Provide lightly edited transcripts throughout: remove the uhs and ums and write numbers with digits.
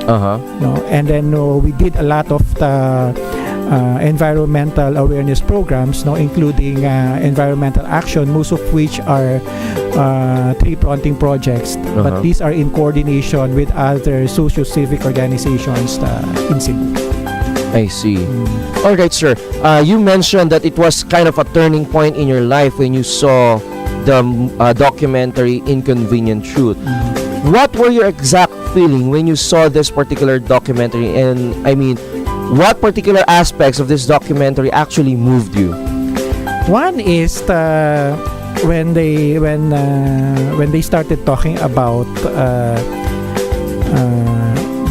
No? And then we did a lot of the environmental awareness programs, no, including environmental action, most of which are tree planting projects, but these are in coordination with other socio-civic organizations in Cebu. I see. All right, sir. You mentioned that it was kind of a turning point in your life when you saw the documentary Inconvenient Truth. What were your exact feeling when you saw this particular documentary? And I mean, what particular aspects of this documentary actually moved you? One is when they started talking about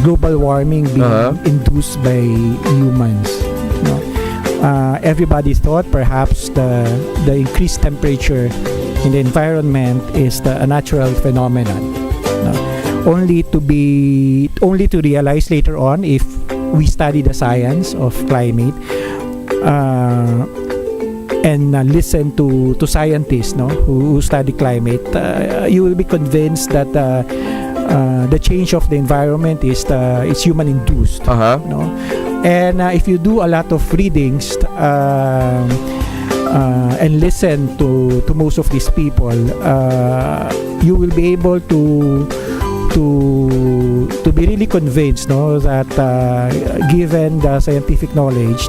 global warming being induced by humans. No? Everybody thought perhaps the increased temperature in the environment is a natural phenomenon. No? Only to realize later on, if we study the science of climate and listen to scientists, no, who study climate, you will be convinced that the change of the environment is human induced. No? And if you do a lot of readings and listen to most of these people, you will be able to be really convinced, no, that given the scientific knowledge,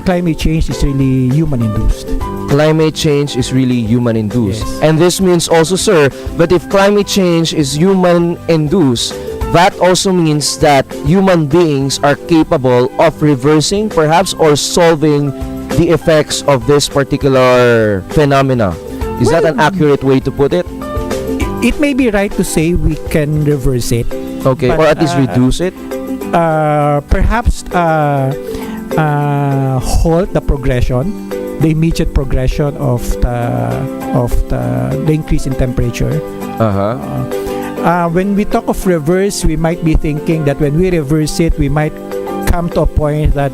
climate change is really human induced. Climate change is really human induced. Yes. And this means also, sir, that if climate change is human induced, that also means that human beings are capable of reversing perhaps or solving the effects of this particular phenomena. Is that an accurate way to put it? It may be right to say we can reverse it. Okay, but, or at least reduce it? Perhaps halt the progression, the immediate progression of the increase in temperature. When we talk of reverse, we might be thinking that when we reverse it, we might come to a point that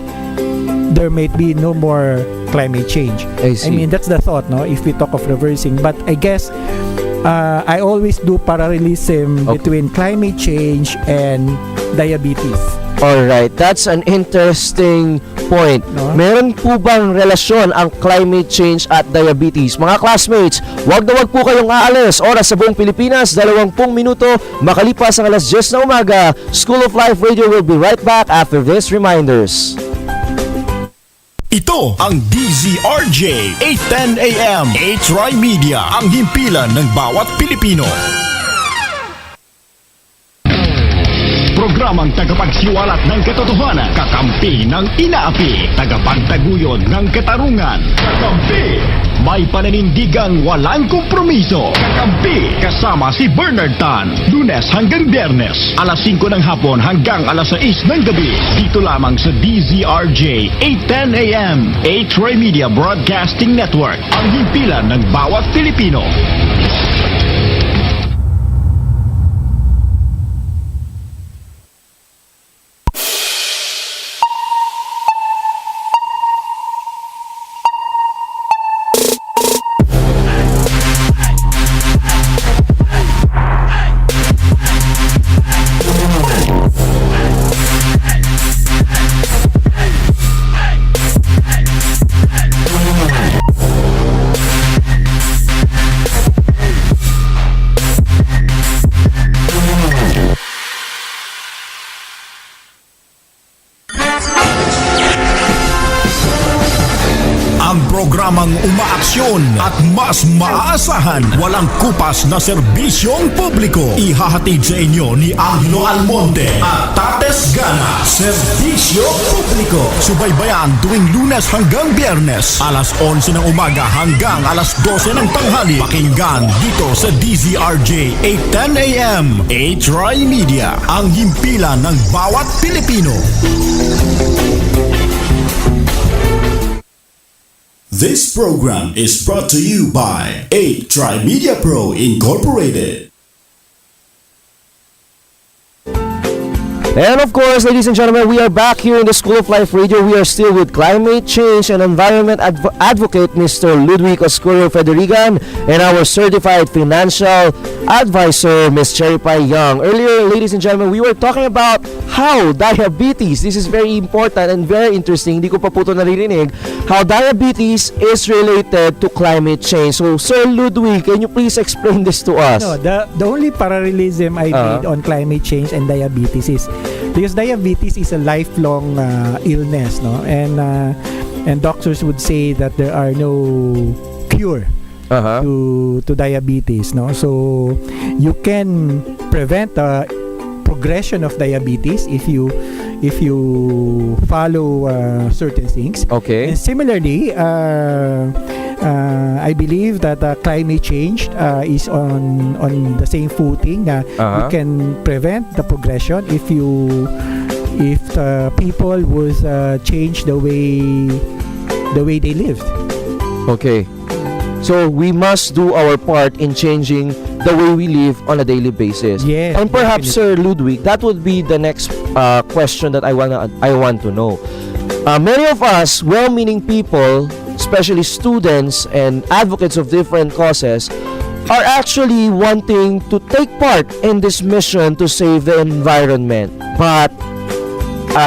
there may be no more climate change. I mean, that's the thought, no? If we talk of reversing, but I guess I always do parallelism between climate change and diabetes. Alright, that's an interesting point. No? Meron po bang relasyon ang climate change at diabetes? Mga classmates, wag na wag po kayong aalis. Oras sa buong Pilipinas, 20 minuto makalipas ang alas 10 ng umaga. School of Life Radio will be right back after these reminders. Ito ang DZRJ 810 AM A-Try Media, ang himpilan ng bawat Pilipino. Programang tagapagsiwalat ng katotohanan, kakampi ng inaapi, tagapagtaguyod ng katarungan, kakampi, may pananindigang walang kompromiso, kakampi, kasama si Bernard Tan, Lunes hanggang Biyernes, alas 5 ng hapon hanggang alas 6 ng gabi, dito lamang sa DZRJ 810 AM, A-Try Media Broadcasting Network, ang himpilan ng bawat Pilipino. Programang umaaksyon at mas maaasahan, walang kupas na serbisyong publiko. Ihahatid sa inyo ni Angelo Almonte at Tates Gana. Serbisyo publiko. Subaybayan tuwing Lunes hanggang Biyernes, alas 11 ng umaga hanggang alas 12 ng tanghali. Pakinggan dito sa DZRJ 810 AM. A-Try Media, ang himpilan ng bawat Pilipino. This program is brought to you by A-Try Media Pro Incorporated. And of course, ladies and gentlemen, we are back here in the School of Life Radio. We are still with climate change and environment advocate Mr. Ludwig Oscurio Federigan and our certified financial advisor, Ms. Cherry Pie Young. Earlier, ladies and gentlemen, we were talking about how diabetes, this is very important and very interesting, hindi ko pa po ito naririnig, how diabetes is related to climate change. So, Sir Ludwig, can you please explain this to us? No, the only parallelism I made on climate change and diabetes is because diabetes is a lifelong illness, no, and doctors would say that there are no cure to diabetes, no. So you can prevent the progression of diabetes if you follow certain things. Okay. And similarly, I believe that climate change is on the same footing. You can prevent the progression if the people would change the way they lived. Okay. So we must do our part in changing the way we live on a daily basis. Yes, and perhaps, definitely. Sir Ludwig, that would be the next question that I want to know. Many of us, well-meaning people, especially students and advocates of different causes, are actually wanting to take part in this mission to save the environment. But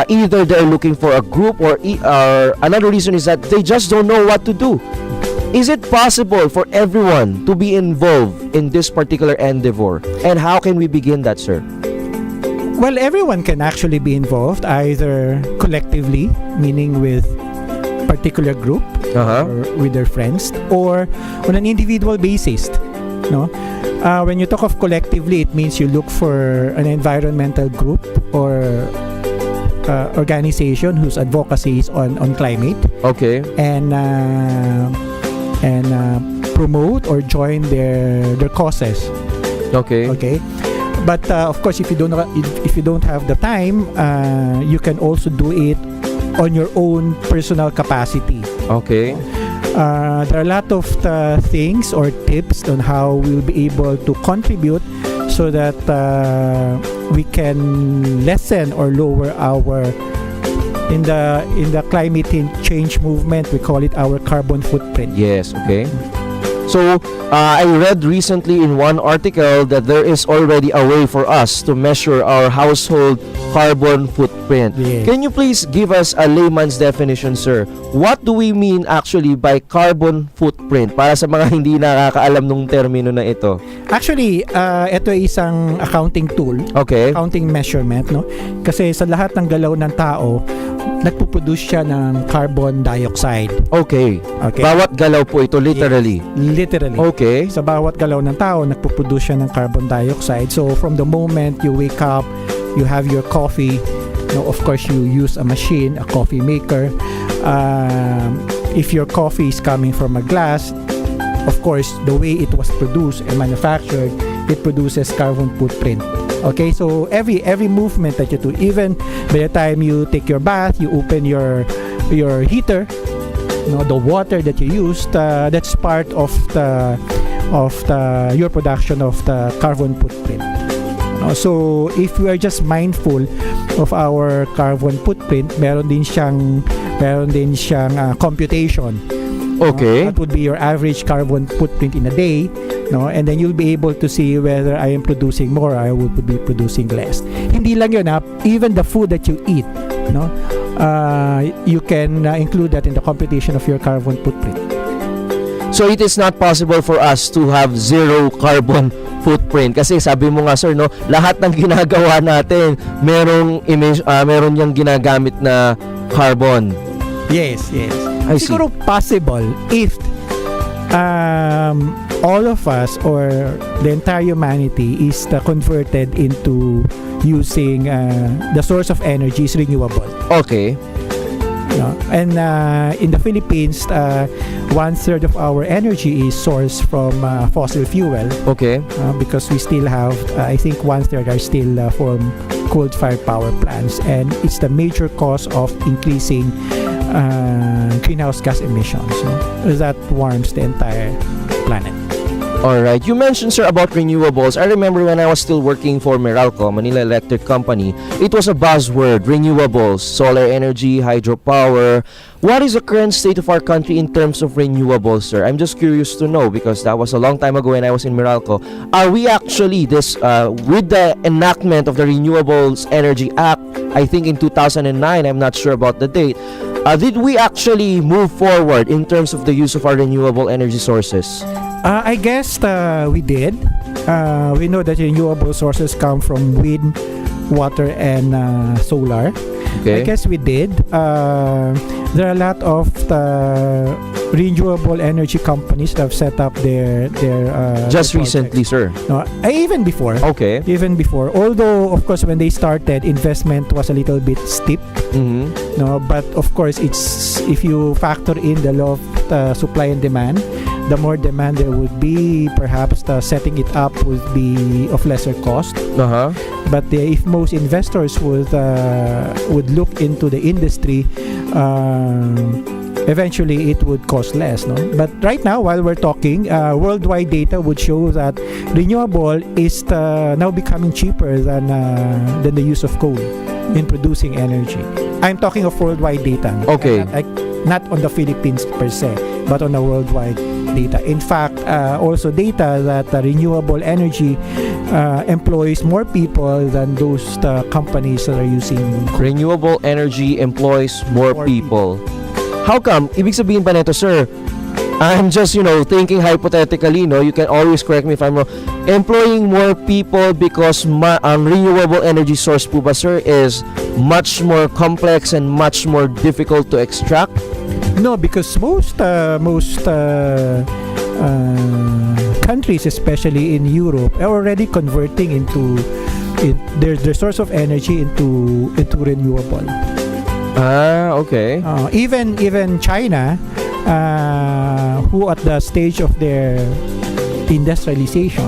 either they're looking for a group or another reason is that they just don't know what to do. Is it possible for everyone to be involved in this particular endeavor? And how can we begin that, sir? Well, everyone can actually be involved, either collectively, meaning with particular group or with their friends, or on an individual basis. No, when you talk of collectively, it means you look for an environmental group or organization whose advocacy is on climate. Okay. And promote or join their causes. Okay. Okay. But of course, if you don't have the time, you can also do it on your own personal capacity. Okay. There are a lot of things or tips on how we'll be able to contribute so that we can lessen or lower our in the climate change movement, we call it our carbon footprint. Yes, okay. So, I read recently in one article that there is already a way for us to measure our household carbon footprint. Yes. Can you please give us a layman's definition, sir? What do we mean actually by carbon footprint? Para sa mga hindi nakakaalam nung termino na ito. Actually, ito ay isang accounting tool, Okay. accounting measurement, no? Kasi sa lahat ng galaw ng tao, nagpo-produce siya ng carbon dioxide. Okay. Okay. Bawat galaw po ito, literally. Literally. Okay. Sa bawat galaw ng tao, nagpo-produce siya ng carbon dioxide. So from the moment you wake up, you have your coffee. No, of course, you use a machine, a coffee maker. If your coffee is coming from a glass, of course, the way it was produced and manufactured, it produces carbon footprint. Okay, so every movement that you do, even by the time you take your bath, you open your heater, the water that you used, that's part of your production of the carbon footprint. So if we are just mindful of our carbon footprint, meron din siyang computation. Okay. That would be your average carbon footprint in a day, and then you'll be able to see whether I am producing more or I would be producing less. Hindi lang yun, even the food that you eat, you can include that in the computation of your carbon footprint. So it is not possible for us to have zero carbon footprint kasi sabi mo nga, sir, lahat ng ginagawa natin meron yang ginagamit na carbon. Yes. I see. Siguro possible if all of us or the entire humanity is converted into using the source of energy is renewable. Okay. And in the Philippines, 1/3 of our energy is sourced from fossil fuel. Okay. Because we still have, I think 1/3 are still from coal-fired power plants, and it's the major cause of increasing greenhouse gas emissions. That warms the entire planet. Alright, you mentioned, sir, about renewables. I remember when I was still working for Meralco, Manila Electric Company, it was a buzzword, renewables, solar energy, hydropower. What is the current state of our country in terms of renewables, sir? I'm just curious to know because that was a long time ago when I was in Meralco. Are we actually with the enactment of the Renewables Energy Act, I think in 2009, I'm not sure about the date, did we actually move forward in terms of the use of our renewable energy sources? I guess we did. We know that renewable sources come from wind, water, and solar. Okay. I guess we did. There are a lot of renewable energy companies that have set up their Just their recently, projects. sir. No, even before. Okay. Even before. Although, of course, when they started, investment was a little bit steep. Mm-hmm. No, but of course, it's if you factor in the law of supply and demand, the more demand there would be, perhaps the setting it up would be of lesser cost. Uh-huh. But if most investors would look into the industry, eventually it would cost less, no? But right now, while we're talking, worldwide data would show that renewable is now becoming cheaper than the use of coal in producing energy. I'm talking of worldwide data. Okay. Not on the Philippines per se, but on the worldwide data. In fact, also data that renewable energy employs more people than those companies that are using coal. Renewable energy employs more people. How come? Ibig sabihin ba nito, sir? I'm just, thinking hypothetically, no? You can always correct me if I'm wrong. Employing more people because renewable energy source po ba, sir, is much more complex and much more difficult to extract? No, because most countries, especially in Europe, are already converting their source of energy into renewable. Ah, okay. Even China, who at the stage of their industrialization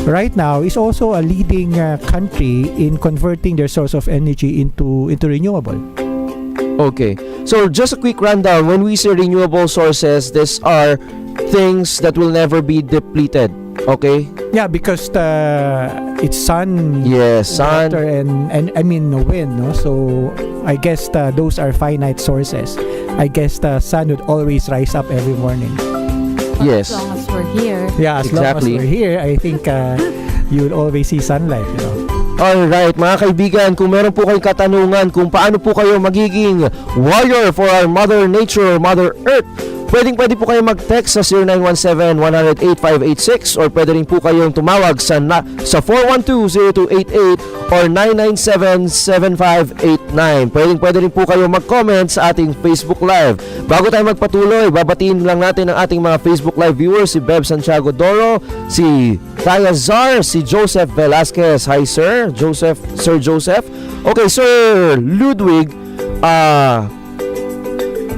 right now is also a leading country in converting their source of energy into renewable. Okay. So just a quick rundown. When we say renewable sources, these are things that will never be depleted. Okay? Yeah, because it's sun, Yes, sun. water, and I mean wind, no? So I guess those are finite sources. I guess the sun would always rise up every morning. Yes. As long as we're here. Yeah, as long as Exactly. we're here, I think you'll always see sunlight, Alright, mga kaibigan, kung meron po kayong katanungan kung paano po kayo magiging warrior for our Mother Nature, Mother Earth, pwede po kayo mag-text sa 0917-100-8586 or pwede rin po kayong tumawag sa 412-0288 or 997-7589. Pwede rin po kayo mag-comment sa ating Facebook Live. Bago tayo magpatuloy, babatiin lang natin ang ating mga Facebook Live viewers, si Bev Santiago Doro, si Taya Zar, si Joseph Velasquez. Hi Sir Joseph. Okay, Sir Ludwig,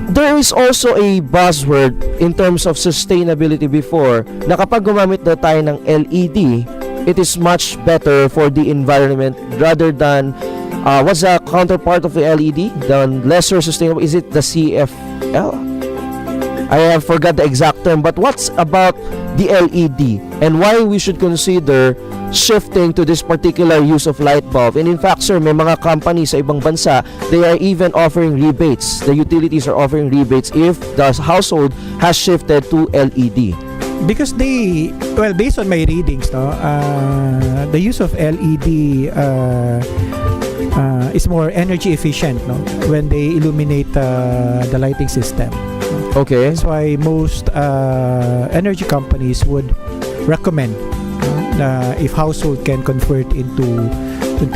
there is also a buzzword in terms of sustainability before na kapag gumamit na tayo ng LED, it is much better for the environment rather than what's the counterpart of the LED? The lesser sustainable, is it the CFL? I have forgot the exact term, but what's about the LED and why we should consider shifting to this particular use of light bulb? And in fact, sir, may mga companies sa ibang bansa, they are even offering rebates. The utilities are offering rebates if the household has shifted to LED. Because based on my readings, the use of LED is more energy efficient, when they illuminate the lighting system. Okay. That's why most energy companies would recommend if household can convert into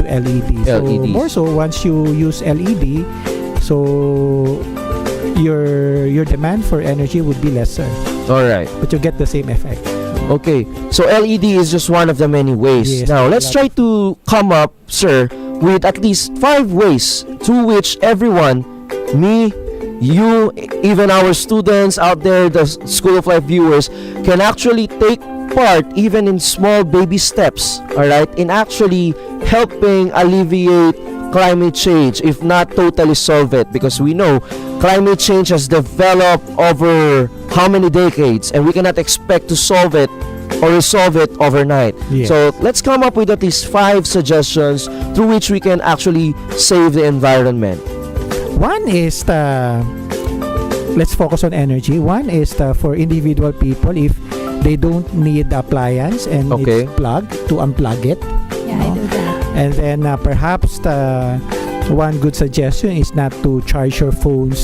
LED. So LEDs. more so once you use LED, so your demand for energy would be lesser, Alright. but you get the same effect. Okay. So LED is just one of the many ways. Yes, Now, let's try to come up, sir, with at least 5 ways through which everyone, me, you, even our students out there, the School of Life viewers, can actually take part even in small baby steps, alright, in actually helping alleviate climate change, if not totally solve it, because we know climate change has developed over how many decades and we cannot expect to solve it or resolve it overnight. Yes. So let's come up with at least 5 suggestions through which we can actually save the environment. One is let's focus on energy. One is for individual people, if they don't need the appliance and Okay. it's plugged, to unplug it. Yeah, I do that. And then perhaps one good suggestion is not to charge your phones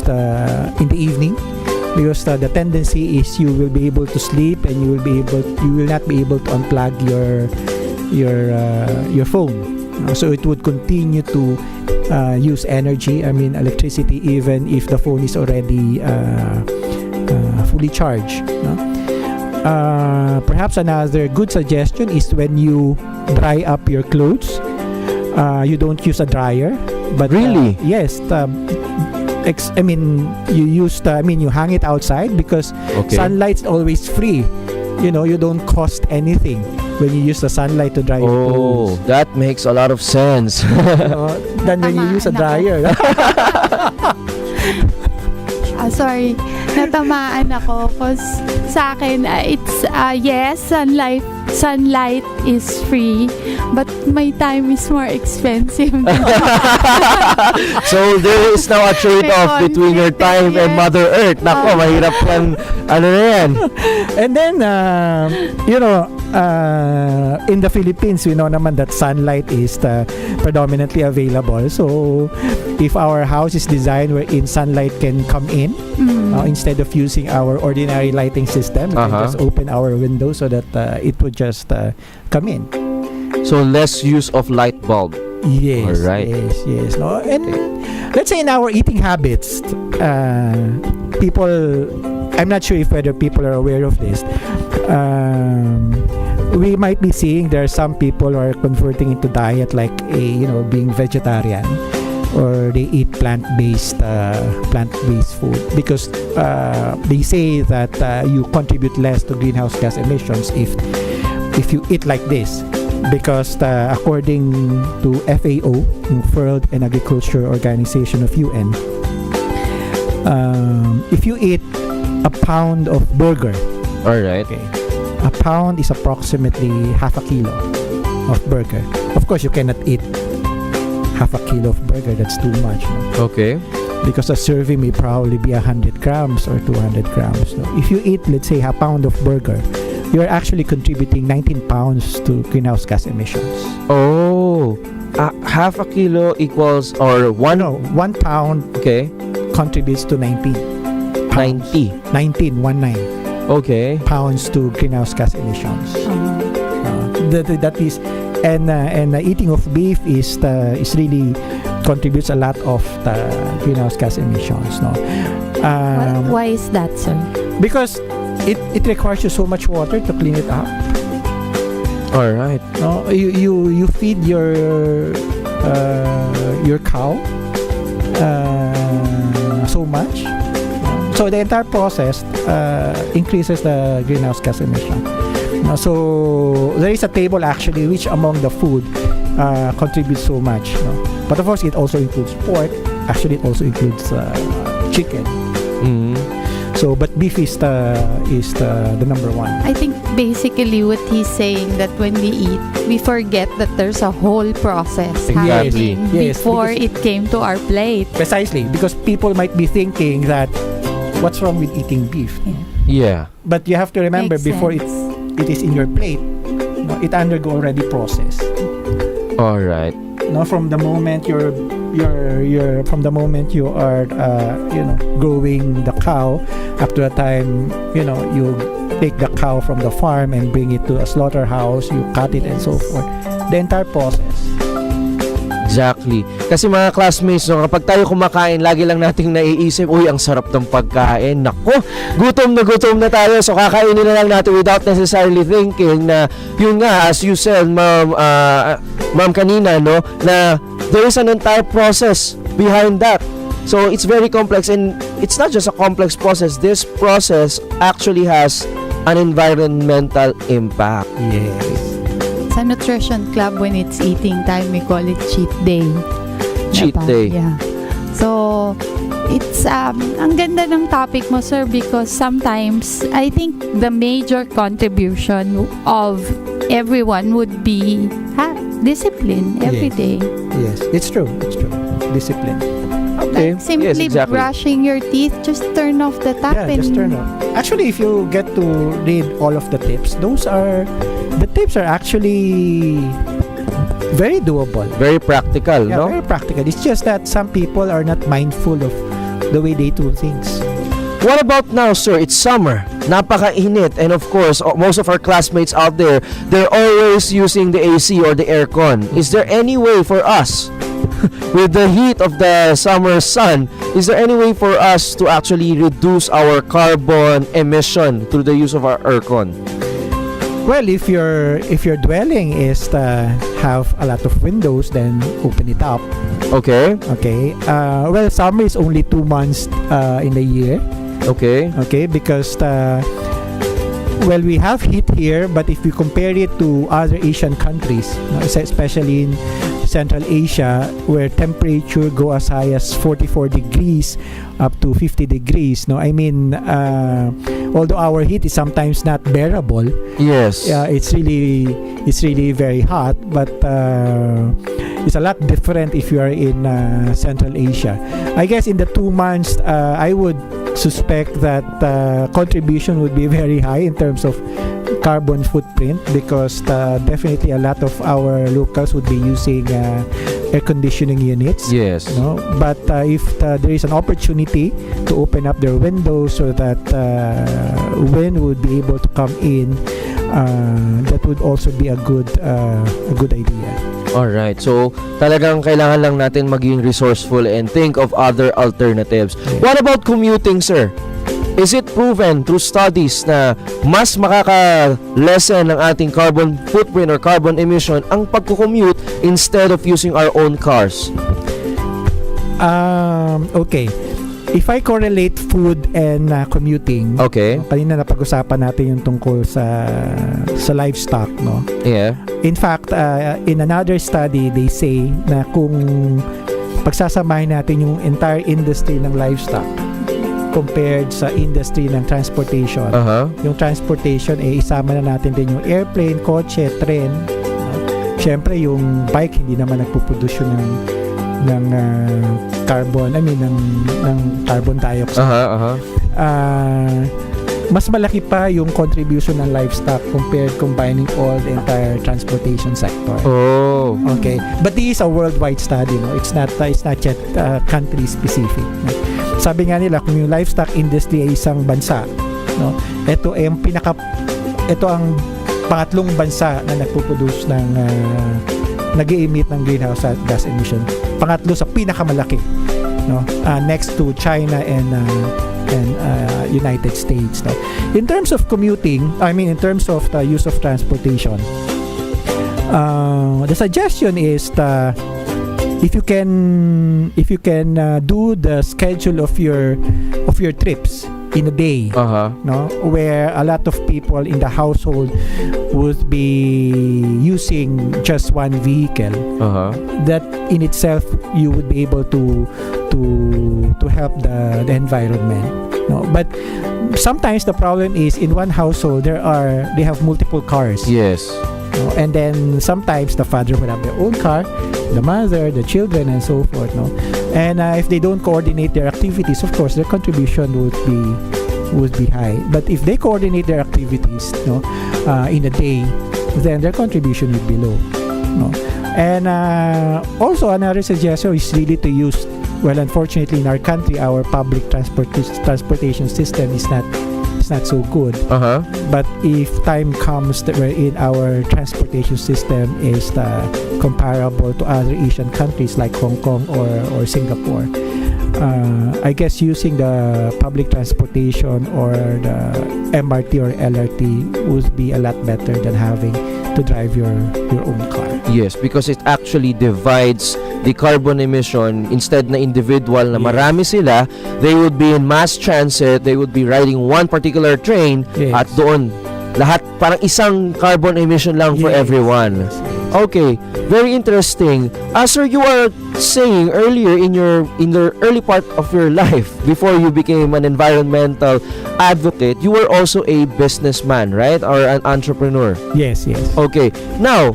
in the evening, because the tendency is you will be able to sleep and you will not be able to unplug your phone. So it would continue to use energy, electricity, even if the phone is already fully charged. Perhaps another good suggestion is when you dry up your clothes, you don't use a dryer, but Really? yes, you hang it outside, because Okay. sunlight's always free. You don't cost anything when you use the sunlight to dry your Oh, clothes. that makes a lot of sense. Than when you use a Tamaan dryer. Sorry, natamaan ako because sa akin, it's, yes, sunlight is free, but my time is more expensive. So there is now a trade-off May between your conflict, time and yes. Mother Earth. Nako, mahirap yan. Ano na yan? And then, in the Philippines, we know naman that sunlight is predominantly available. So, if our house is designed wherein sunlight can come in, instead of using our ordinary lighting system, we can Uh-huh. just open our window so that it would just come in. So less use of light bulb. Yes, Alright. yes. No? And let's say in our eating habits, people, I'm not sure if whether people are aware of this. We might be seeing there are some people who are converting into diet like being vegetarian, or they eat plant-based food, because they say that you contribute less to greenhouse gas emissions if you eat like this, because according to FAO, World and Agriculture Organization of UN, if you eat a pound of burger, All right. okay, a pound is approximately half a kilo of burger. Of course, you cannot eat half a kilo of burger. That's too much, no? Okay. Because a serving may probably be 100 grams or 200 grams. So if you eat, let's say, a pound of burger, you're actually contributing 19 pounds to greenhouse gas emissions. Oh, half a kilo equals, or one. No, 1 pound Okay. contributes to 19 pounds. 90. 19 Okay. pounds to greenhouse gas emissions. That is, and eating of beef is really contributes a lot of the greenhouse gas emissions. No, Why is that, sir? because it requires you so much water to clean it up. All right. No, you feed your cow so much, so the entire process increases the greenhouse gas emission. So there is a table actually which among the food contributes so much. But of course, it also includes pork. Actually, it also includes chicken. Mm. So, but beef is the number one. I think basically what he's saying, that when we eat, we forget that there's a whole process Exactly. happening Yes, before because- it came to our plate. Precisely, because people might be thinking that what's wrong with eating beef? Yeah. But you have to remember, Makes before sense. it is in your plate, it undergo already process. All right. From the moment you are growing the cow, up to the time you take the cow from the farm and bring it to a slaughterhouse, you cut it and so forth, the entire process. Exactly. Kasi mga classmates, kapag tayo kumakain, lagi lang nating naiisip, uy, ang sarap ng pagkain. Nako, gutom na tayo. So, kakainin na lang natin without necessarily thinking na, yun nga, as you said, ma'am kanina, no, na there is an entire process behind that. So, it's very complex, and it's not just a complex process. This process actually has an environmental impact. Yes. Sa Nutrition Club, when it's eating time, we call it cheat day. Cheat day. Yeah. So, It's ang ganda ng topic mo, sir, because sometimes I think the major contribution of everyone would be discipline every Yes. day. Yes, it's true. Discipline. Okay. Like simply Yes, exactly. brushing your teeth, just turn off the tap Yeah, and just turn off. Actually, if you get to read all of the tips, the tips are actually very doable. Very practical, Yeah, no? very practical. It's just that some people are not mindful of the way they do things. What about now, sir? It's summer. Napakainit. And of course, most of our classmates out there, they're always using the AC or the aircon. Is there any way for us, with the heat of the summer sun, is there any way for us to actually reduce our carbon emission through the use of our aircon? Well, if your dwelling is have a lot of windows, then open it up. Okay. Okay. Well, summer is only 2 months in the year. Okay. Okay, because well, we have heat here, but if you compare it to other Asian countries, no, especially in Central Asia, where temperature go as high as 44 degrees up to 50 degrees, no, I mean, although our heat is sometimes not bearable, Yes. it's really very hot, but it's a lot different if you are in Central Asia. I guess in the 2 months, I would suspect that contribution would be very high in terms of carbon footprint, because definitely a lot of our locals would be using air conditioning units. Yes. No? But if there is an opportunity to open up their windows so that wind would be able to come in, that would also be a good idea. Alright, so talagang kailangan lang natin maging resourceful and think of other alternatives. What about commuting, sir? Is it proven through studies na mas makaka-lessen ng ating carbon footprint or carbon emission ang pagko-commute instead of using our own cars? Okay. If I correlate food and commuting, Okay. kanina napag-usapan natin yung tungkol sa livestock, no? Yeah. In fact, in another study, they say na kung pagsasamahin natin yung entire industry ng livestock compared sa industry ng transportation, yung transportation, isama na natin din yung airplane, kotse, tren. Siyempre, yung bike, hindi naman nagpuproduce yun ng carbon, ng carbon dioxide. Mas malaki pa yung contribution ng livestock compared combining all the entire transportation sector. Oh. Okay, but this is a worldwide study, no? It's not yet country specific. No? Sabi nga nila, kung yung livestock industry ay isang bansa, no? Ito ang pangatlong bansa na nagpo-produce ng nag-i-emit ng greenhouse gas emission. Pangatlo sa pinakamalaki, no? Next to China and United States, no? In terms of commuting, in terms of the use of transportation, the suggestion is if you can do the schedule of your trips in a day, no, where a lot of people in the household would be using just one vehicle, that in itself you would be able to help the environment, no? But sometimes the problem is in one household they have multiple cars. Yes. No? And then sometimes the father will have their own car, the mother, the children, and so forth, no? And if they don't coordinate their activities, of course their contribution would be high. But if they coordinate their activities, no, in a day, then their contribution would be low, no? And also another suggestion is really to use, well, unfortunately in our country our public transportation system is not so good. But if time comes that wherein our transportation system is comparable to other Asian countries like Hong Kong or Singapore, I guess using the public transportation or the MRT or LRT would be a lot better than having to drive your own car. Yes, because it actually divides the carbon emission. Instead na individual na marami sila, they would be in mass transit, they would be riding one particular train, Yes. at doon lahat parang isang carbon emission lang for Yes. everyone. Okay, very interesting. Sir, you are saying earlier in the early part of your life, before you became an environmental advocate, you were also a businessman, right? Or an entrepreneur. Yes. Okay. Now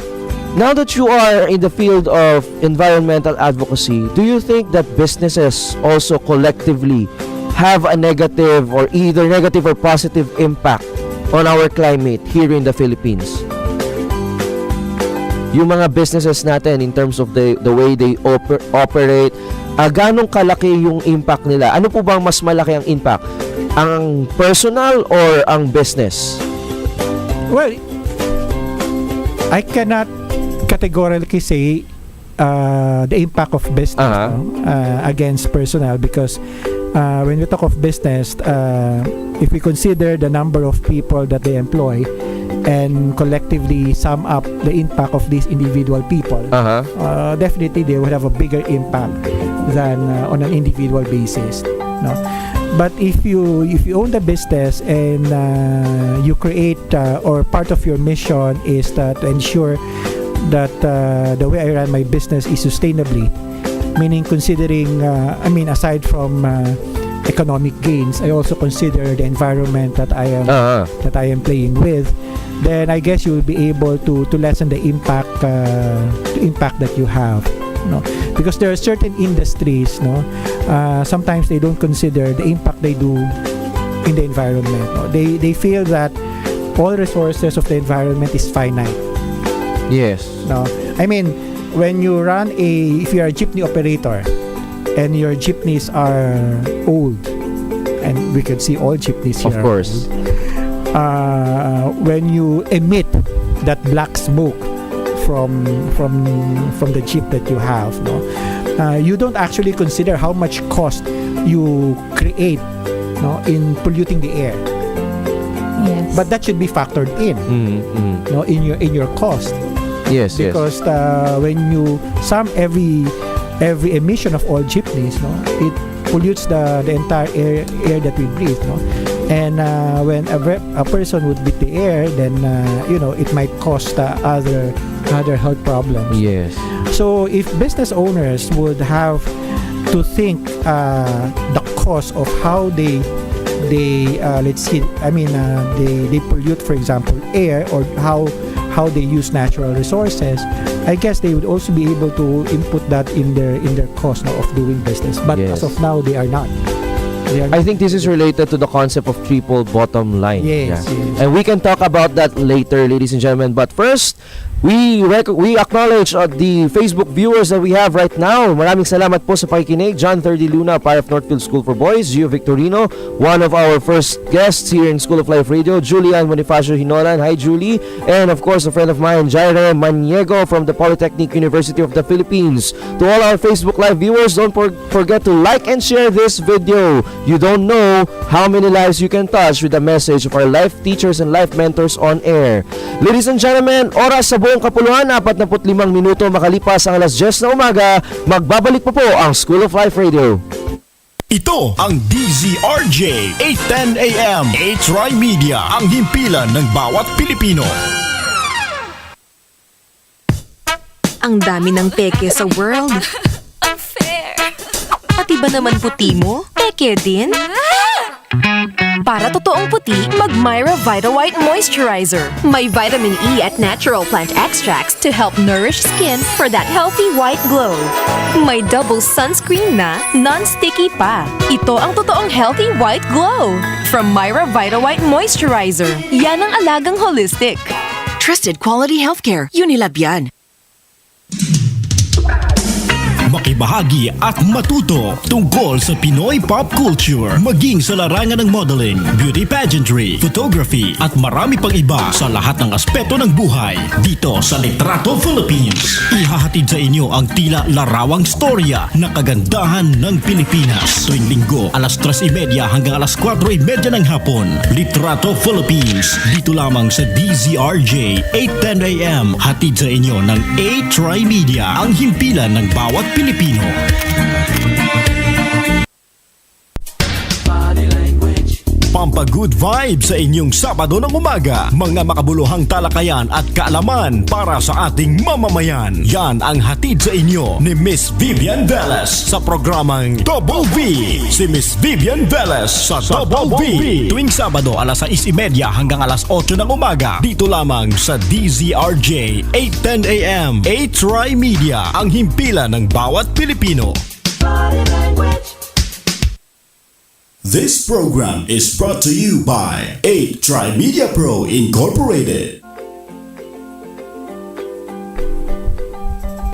that you are in the field of environmental advocacy, do you think that businesses also collectively have a negative or either negative or positive impact on our climate here in the Philippines? Yung mga businesses natin in terms of the way they operate, ganong kalaki yung impact nila? Ano po bang mas malaki ang impact? Ang personal or ang business? Well, I cannot categorically say the impact of business against personal, because when we talk of business, if we consider the number of people that they employ and collectively sum up the impact of these individual people, definitely they will have a bigger impact than on an individual basis. No? But if you own the business and you create or part of your mission is to ensure that the way I run my business is sustainably, meaning considering aside from economic gains, I also consider the environment that I am playing with, then I guess you will be able to lessen the impact that you have. No? Because there are certain industries, sometimes they don't consider the impact they do in the environment. No? They feel that all resources of the environment is finite. Yes. No, I mean, when you run if you are a jeepney operator and your jeepneys are old, and we can see all jeepneys here. Of course. When you emit that black smoke from the jeep that you have, you don't actually consider how much cost you create, in polluting the air. Yes. But that should be factored in, in your cost. Yes, because when you sum every emission of all jeepneys, it pollutes the entire air that we breathe. And when a person would breathe the air, then it might cause other health problems. Yes. So if business owners would have to think the cost of how they pollute, for example, air, or how they use natural resources, I guess they would also be able to input that in their cost of doing business. But Yes. as of now, they are not. I think this is related to the concept of triple bottom line. Yes, yes. And we can talk about that later, ladies and gentlemen. But first, we acknowledge the Facebook viewers that we have right now. Maraming salamat po sa pakikinig. John 30 Luna, part of Northfield School for Boys. Gio Victorino, one of our first guests here in School of Life Radio. Julian Bonifacio Hinolan. Hi, Julie. And of course, a friend of mine, Jaire Maniego from the Polytechnic University of the Philippines. To all our Facebook Live viewers, don't forget to like and share this video. You don't know how many lives you can touch with the message of our life teachers and life mentors on air. Ladies and gentlemen, oras sa buong kapuluan, 45 minuto makalipas ang alas 10 na umaga, magbabalik po ang School of Life Radio. Ito ang DZRJ 810 AM A-Try Media, ang himpilan ng bawat Pilipino. Ang dami ng peke sa world. Unfair. Pati ba naman puti mo? Peke din? Para totoong puti, mag Myra Vita White Moisturizer. May vitamin E at natural plant extracts to help nourish skin for that healthy white glow. May double sunscreen na, non-sticky pa. Ito ang totoong healthy white glow. From Myra Vita White Moisturizer. Yan ang alagang holistic. Trusted quality healthcare. Unilab yan. Makibahagi at matuto tungkol sa Pinoy pop culture, maging sa larangan ng modeling, beauty pageantry, photography at marami pang iba sa lahat ng aspeto ng buhay. Dito sa Litrato Philippines, ihahatid sa inyo ang tila larawang storya na kagandahan ng Pilipinas. Tuwing linggo, alas 3:30 hanggang alas 4:30 ng hapon. Litrato Philippines, dito lamang sa DZRJ 810 AM. Hatid sa inyo ng A-Try Media, ang himpilan ng bawat Pilipino. Pampagood vibe sa inyong Sabado ng umaga. Mga makabuluhang talakayan at kaalaman para sa ating mamamayan. Yan ang hatid sa inyo ni Miss Vivian Velez sa programang Double V. Si Miss Vivian Velez sa Double V. Tuwing Sabado alas 6:30 hanggang alas 8 ng umaga. Dito lamang sa DZRJ 8:10 AM. A-Try Media, ang himpilan ng bawat Pilipino. This program is brought to you by 8Try Media Pro Incorporated.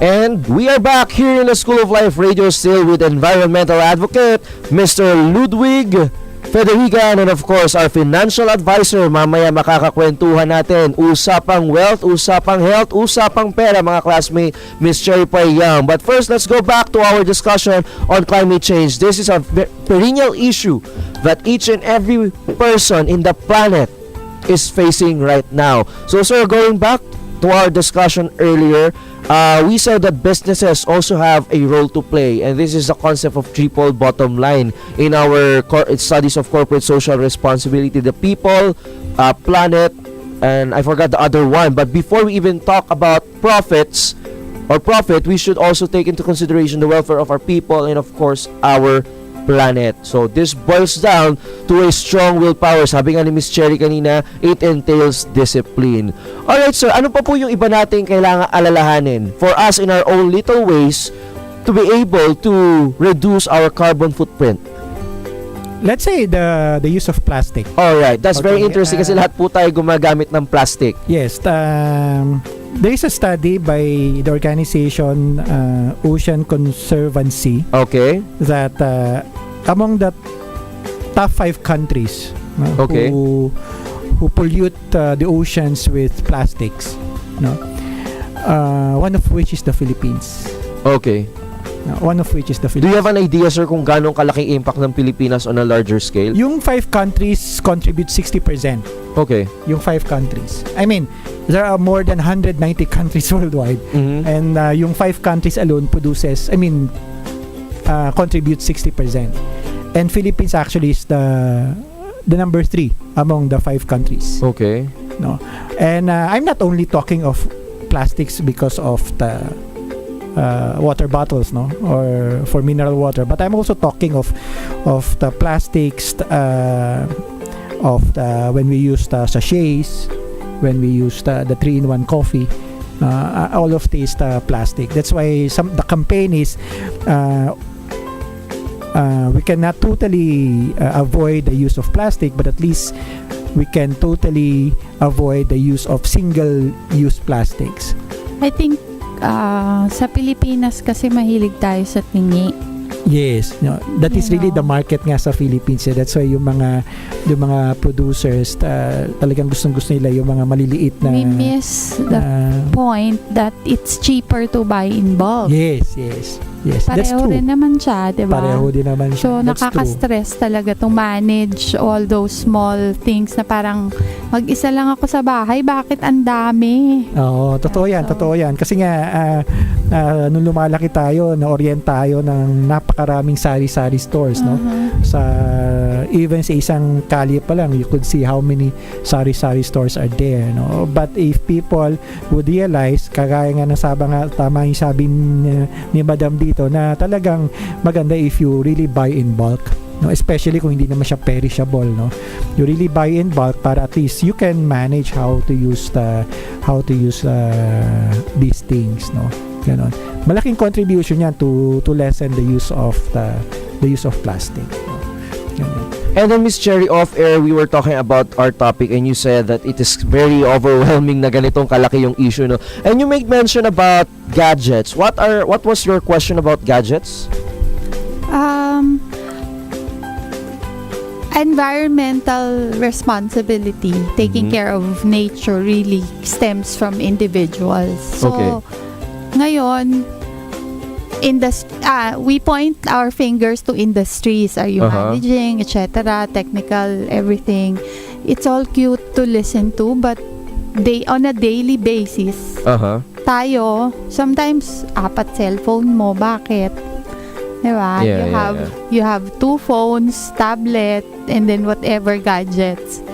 And we are back here in the School of Life Radio still with environmental advocate Mr. Ludwig Federigan, and of course our financial advisor. Mamaya makakakwentuhan natin usapang wealth, usapang health, usapang pera, mga classmate, Miss Cherry Pie Young. But first, let's go back to our discussion on climate change. This is a perennial issue that each and every person in the planet is facing right now. So sir, going back to our discussion earlier, we said that businesses also have a role to play, and this is the concept of triple bottom line in our studies of corporate social responsibility: the people, planet, and I forgot the other one. But before we even talk about profit, we should also take into consideration the welfare of our people and of course our planet. So this boils down to a strong willpower. Sabi nga ni Miss Cherry kanina, it entails discipline. Alright sir, ano pa po yung iba nating kailangan alalahanin for us in our own little ways to be able to reduce our carbon footprint? Let's say the use of plastic. Alright, that's very Okay, interesting kasi lahat po tayo gumagamit ng plastic. Yes, there is a study by the organization Ocean Conservancy Okay. that among the top 5 countries Okay. who pollute the oceans with plastics, no? One of which is the Philippines. Okay. One of which is the Do Philippines. you have an idea sir kung ganong kalaking impact ng Pilipinas on a larger scale? Yung 5 countries contribute 60%. Okay. Yung 5 countries. I mean, there are more than 190 countries worldwide. Mhm. And yung 5 countries alone contributes 60%. And Philippines actually is the number 3 among the 5 countries. Okay. No, and I'm not only talking of plastics because of the water bottles, no, or for mineral water, but I'm also talking of the plastics of the when we use the sachets, when we use the 3-in-1 coffee. All of these plastic. That's why the campaign is we cannot totally avoid the use of plastic, but at least we can totally avoid the use of single-use plastics. I think sa Pilipinas kasi mahilig tayo sa tingi. Yes, no, that is really the market nga sa Philippines. That's why yung mga producers talagang gustong-gusto nila yung mga maliliit na We miss the point that it's cheaper to buy in bulk. Yes, that's Pareho true. rin naman siya, di ba? Pareho din naman siya. So, That's true. nakaka-stress talaga to manage all those small things na parang mag-isa lang ako sa bahay, bakit ang dami? Oo, totoo yan, So, totoo yan. Kasi nga, nung lumalaki tayo, na-orient tayo ng napakaraming sari-sari stores, no? Even sa isang kalye pa lang, you could see how many sari-sari stores are there, no? But if people would realize, kagaya nga ng tama yung sabi ni Madam dito, na talagang maganda if you really buy in bulk, no, especially kung hindi naman siya perishable, no, you really buy in bulk para at least you can manage how to use these things, no, ganon. Malaking contribution yan to lessen the use of plastic, no? Ganon. And then Miss Cherry, off air we were talking about our topic and you said that it is very overwhelming na ganitong kalaki yung issue, no? And you made mention about gadgets. What was your question about gadgets? Environmental responsibility, taking Mhm. care of nature really stems from individuals. So, Okay. ngayon, we point our fingers to industries. Are you managing, etc., technical, everything. It's all cute to listen to, but on a daily basis, tayo, sometimes 4 cellphone mo, bakit? Diba? Yeah, You have 2 phones, tablet, and then whatever gadgets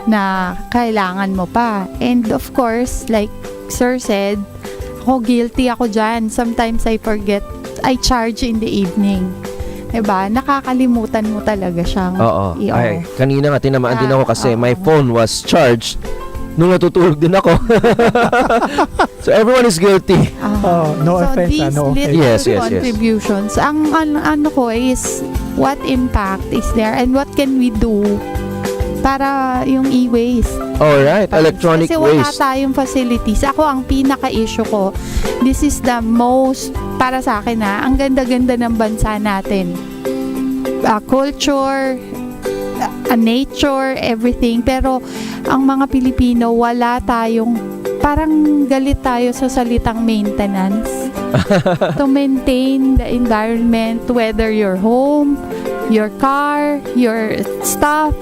na kailangan mo pa. And of course, like Sir said, guilty ako dyan. Sometimes I forget, I charge in the evening. Diba? Nakakalimutan mo talaga siyang Oo. Ay, kanina nga tinamaan din Ah, ako kasi oo. my phone was charged nung natutulog din ako. So everyone is guilty. Oh, no so offense, these no offense. little Yes, yes, yes. contributions, ang ano ko is what impact is there and what can we do para yung e-waste. Alright, electronic Kasi wala waste. tayong facilities. Ako, ang pinaka-issue ko, this is the most, para sa akin ang ganda-ganda ng bansa natin. Culture, nature, everything. Pero, ang mga Pilipino, wala tayong, parang galit tayo sa salitang maintenance. To maintain the environment, whether your home, your car, your stuff,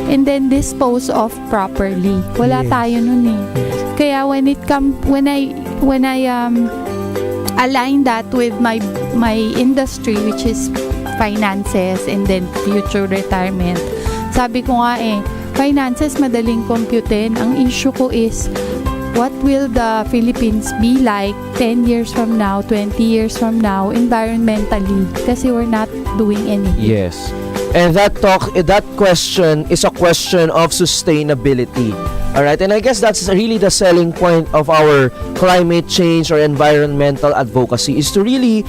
and then dispose of properly. Wala Yes. tayo nun eh. Kaya when I align that with my industry, which is finances and then future retirement, sabi ko nga finances madaling computein. Ang issue ko is what will the Philippines be like 10 years from now, 20 years from now, environmentally? Kasi we're not doing anything. Yes. And that question is a question of sustainability. Alright, and I guess that's really the selling point of our climate change or environmental advocacy, is to really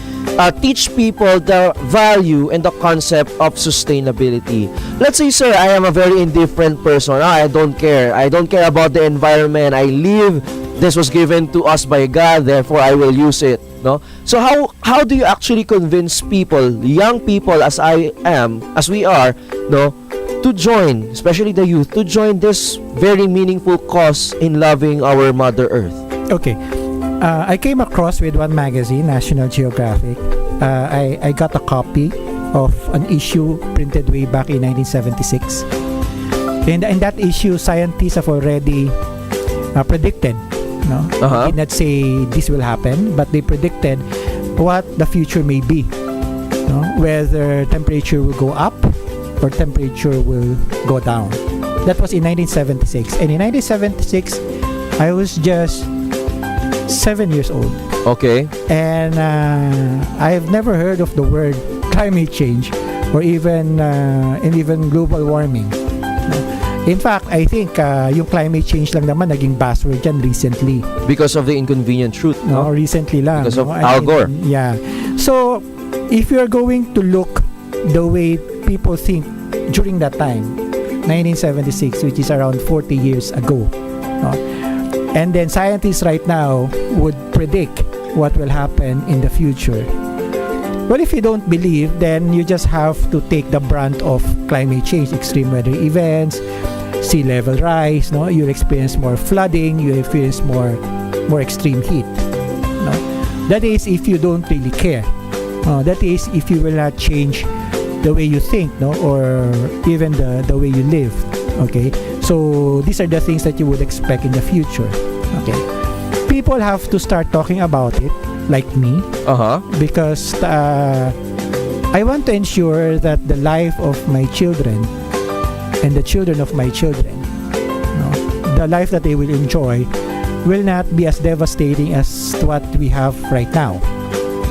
teach people the value and the concept of sustainability. Let's say, sir, I am a very indifferent person. I don't care. I don't care about the environment. I live. This was given to us by God, therefore I will use it. No? So how do you actually convince people, young people as we are, no, to join, especially the youth, to join this very meaningful cause in loving our Mother Earth? Okay. I came across with one magazine, National Geographic. I got a copy of an issue printed way back in 1976. And in that issue, scientists have already predicted. No? They did not say this will happen, but they predicted what the future may be. No? Whether temperature will go up or temperature will go down. That was in 1976. And in 1976, I was just 7 years old. Okay. And I've never heard of the word climate change or even global warming. In fact, I think yung climate change lang naman naging buzzword dyan recently. Because of the inconvenient truth, No, no? recently lang. Because of no? Al Gore. Yeah. So, if you're going to look the way people think during that time, 1976, which is around 40 years ago, no? And then scientists right now would predict what will happen in the future. Well, if you don't believe, then you just have to take the brunt of climate change, extreme weather events, sea level rise, no? You'll experience more flooding, you experience more extreme heat. No? That is if you don't really care. That is if you will not change the way you think, no? Or even the way you live. Okay? So these are the things that you would expect in the future. Okay? People have to start talking about it, like me, because I want to ensure that the life of my children and the children of my children, the life that they will enjoy, will not be as devastating as what we have right now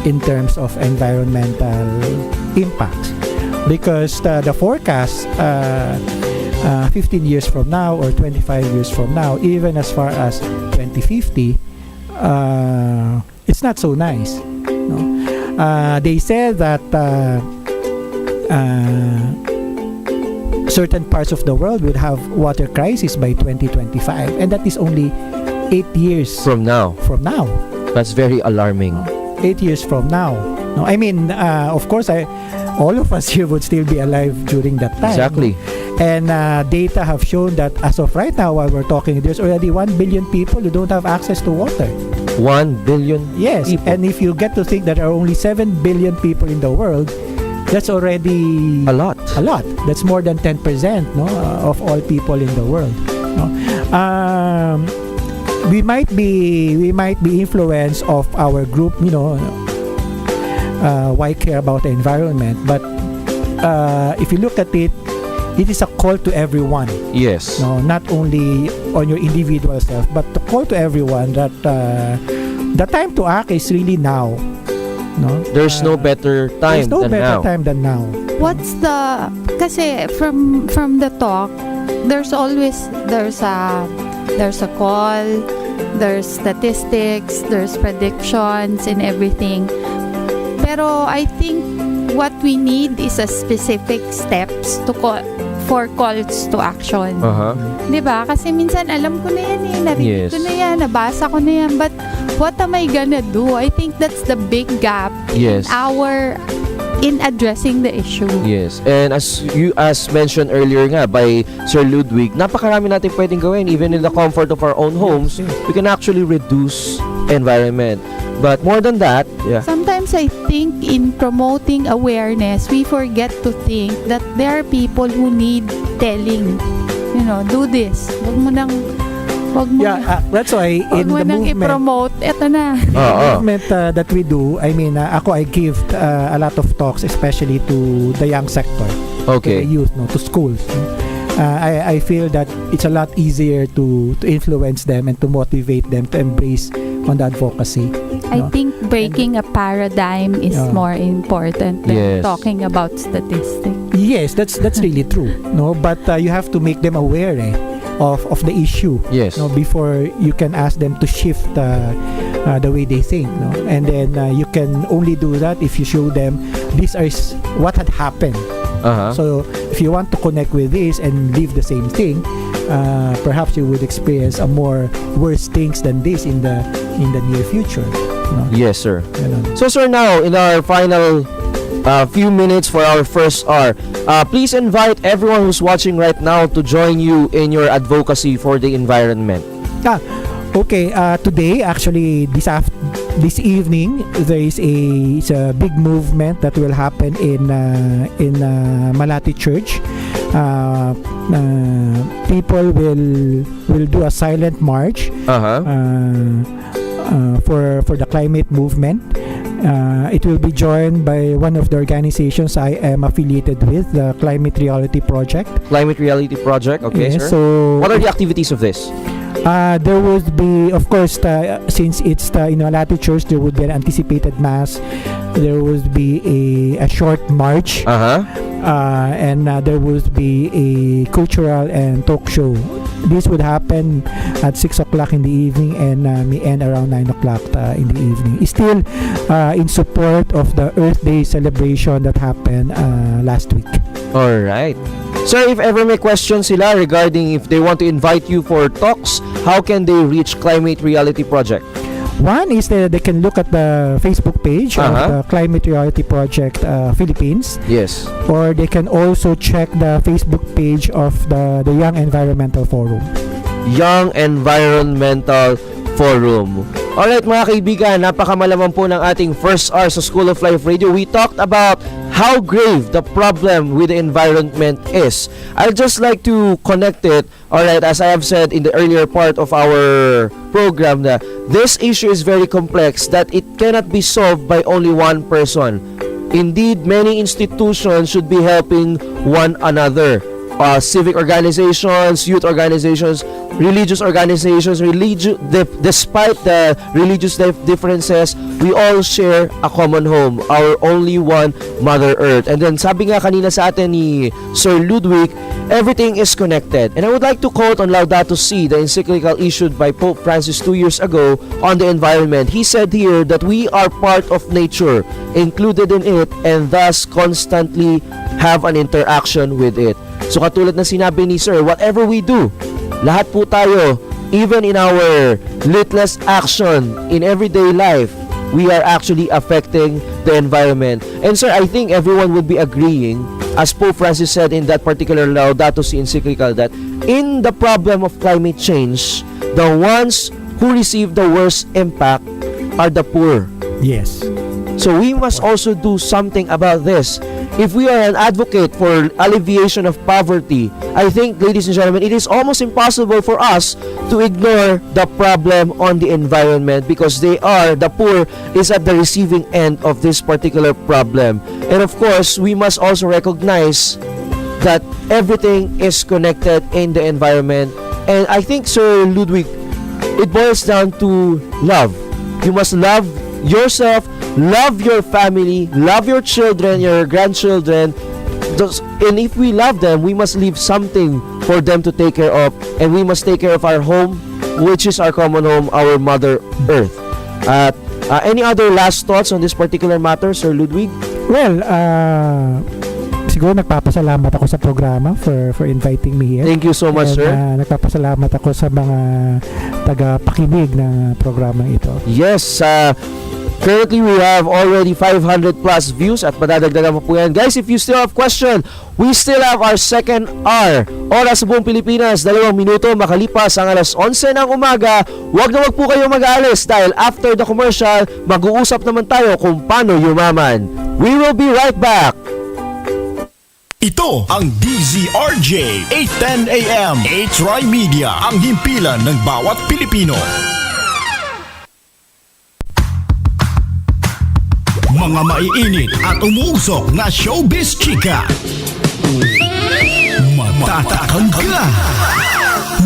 in terms of environmental impact. Because the forecast 15 years from now or 25 years from now, even as far as 2050, it's not so nice. No? They said that certain parts of the world will have water crisis by 2025, and that is only 8 years From now. That's very alarming. 8 years from now. No, I mean, of course, all of us here would still be alive during that time. Exactly. And data have shown that as of right now, while we're talking, there's already 1 billion people who don't have access to water. 1 billion Yes, people. and if you get to think that there are only 7 billion people in the world, that's already A lot. That's more than 10%, no, of all people in the world. No? We might be influenced of our group, why care about the environment, but if you look at it, it is a call to everyone. Yes. No, not only on your individual self, but to call to everyone that the time to act is really now. No, There's no better time there's no than better now. time than now. What's the kasi from the talk, there's a call, there's statistics, there's predictions and everything. Pero I think what we need is a specific steps to call for calls to action. Uh-huh. 'Di ba? Kasi minsan alam ko na yan eh, narinig Yes. ko na yan, nabasa ko na yan, but what am I gonna do? I think that's the big gap Yes. in addressing the issue. Yes. And as mentioned earlier nga by Sir Ludwig, napakarami natin pwedeng gawin even in the comfort of our own homes. We can actually reduce environment. But more than that, yeah. Sometimes I think in promoting awareness, we forget to think that there are people who need telling. You know, do this. Wag mo nang That's why wag in mo the nang movement, i-promote. Eto na. movement that we do, I mean, I give a lot of talks, especially to the young sector, to Okay. the youth, no, to schools. No. I feel that it's a lot easier to influence them and to motivate them to embrace on the advocacy. I no. think breaking a paradigm is Yeah. more important than Yes. talking about statistics. Yes, that's really true. No, but you have to make them aware of the issue. Yes. No, before you can ask them to shift the way they think. No, and then you can only do that if you show them this is what had happened. Uh-huh. So if you want to connect with this and live the same thing, perhaps you would experience a more worse things than this in the near future. No? Yes, sir. Ganun. So, sir, now in our final few minutes for our first hour, please invite everyone who's watching right now to join you in your advocacy for the environment. Okay, today actually this evening there is a big movement that will happen in Malati Church. People will do a silent march Uh-huh. for the climate movement. It will be joined by one of the organizations I am affiliated with, the Climate Reality Project. Climate Reality Project. Okay, Yes, sir. so What are the activities of this? there would be, of course, since it's the Malati Church, there would be an anticipated mass. There would be a short march, Uh-huh. and there would be a cultural and talk show. This would happen at 6 o'clock in the evening and may end around 9 o'clock in the evening. It's still in support of the Earth Day celebration that happened last week. All right. Sir, if ever may question sila regarding if they want to invite you for talks, how can they reach Climate Reality Project? One is that they can look at the Facebook page of Uh-huh. the Climate Reality Project Philippines, Yes. or they can also check the Facebook page of the Young Environmental Forum. Young Environmental Forum. Alright mga kaibigan, napakamalaman po ng ating first hour sa School of Life Radio. We talked about how grave the problem with the environment is. I'd just like to connect it, alright, as I have said in the earlier part of our program, na this issue is very complex, that it cannot be solved by only one person. Indeed, many institutions should be helping one another. Civic organizations, youth organizations, religious organizations, despite the religious differences, we all share a common home, our only one Mother Earth. And then sabi nga kanina sa atin ni Sir Ludwig, everything is connected. And I would like to quote on Laudato Si, the encyclical issued by Pope Francis 2 years ago on the environment. He said here that we are part of nature, included in it, and thus constantly have an interaction with it. So katulad na sinabi ni Sir, whatever we do, lahat po tayo, even in our littlest action in everyday life, we are actually affecting the environment. And sir, I think everyone would be agreeing, as Pope Francis said in that particular Laudato Si encyclical, that in the problem of climate change, the ones who receive the worst impact are the poor. Yes. So we must also do something about this. if we are an advocate for alleviation of poverty, I think, ladies and gentlemen, it is almost impossible for us to ignore the problem on the environment because the poor is at the receiving end of this particular problem. And of course, we must also recognize that everything is connected in the environment. And I think, Sir Ludwig, it boils down to love. You must love yourself, love your family, love your children, your grandchildren. And if we love them, we must leave something for them to take care of. And we must take care of our home, which is our common home, our Mother Earth. Any other last thoughts on this particular matter, Sir Ludwig? Well, siguro nagpapasalamat ako sa programa for inviting me here. Thank you so much, And, sir. Nagpapasalamat ako sa mga taga-pakinig ng programa ito. Yes, currently we have already 500 plus views at madadagdagan pa po yan. Guys, if you still have question, we still have our second hour. Oras sa buong Pilipinas, 2 minuto makalipas ang alas 11 ng umaga. Huwag na huwag po kayo mag-aalis dahil after the commercial, mag-uusap naman tayo kung paano yumaman. We will be right back. Ito ang DZRJ 810 AM A-Try Media, ang himpilan ng bawat Pilipino. Mga maiinit at umuusok na showbiz chika. Matatakam ka.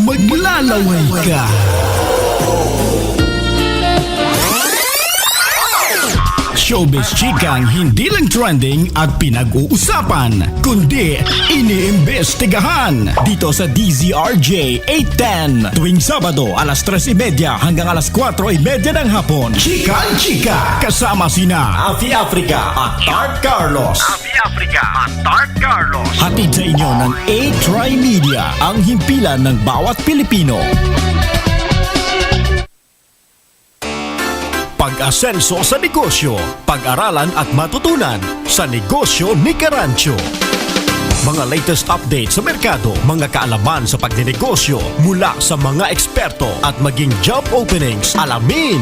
Maglalaway ka. Showbiz chikang hindi lang trending at pinag-uusapan, kundi iniimbestigahan dito sa DZRJ 810 tuwing Sabado alas 3:30 hanggang alas 4:30 ng hapon. Chikan Chika kasama sina Afi Africa at Tart Carlos. Hatid sa inyo ng A-Try Media, ang himpilan ng bawat Pilipino. Pag-asenso sa negosyo, pag-aralan at matutunan sa negosyo ni Carancio. Mga latest update sa merkado, mga kaalaman sa pagninegosyo mula sa mga eksperto at maging job openings, alamin.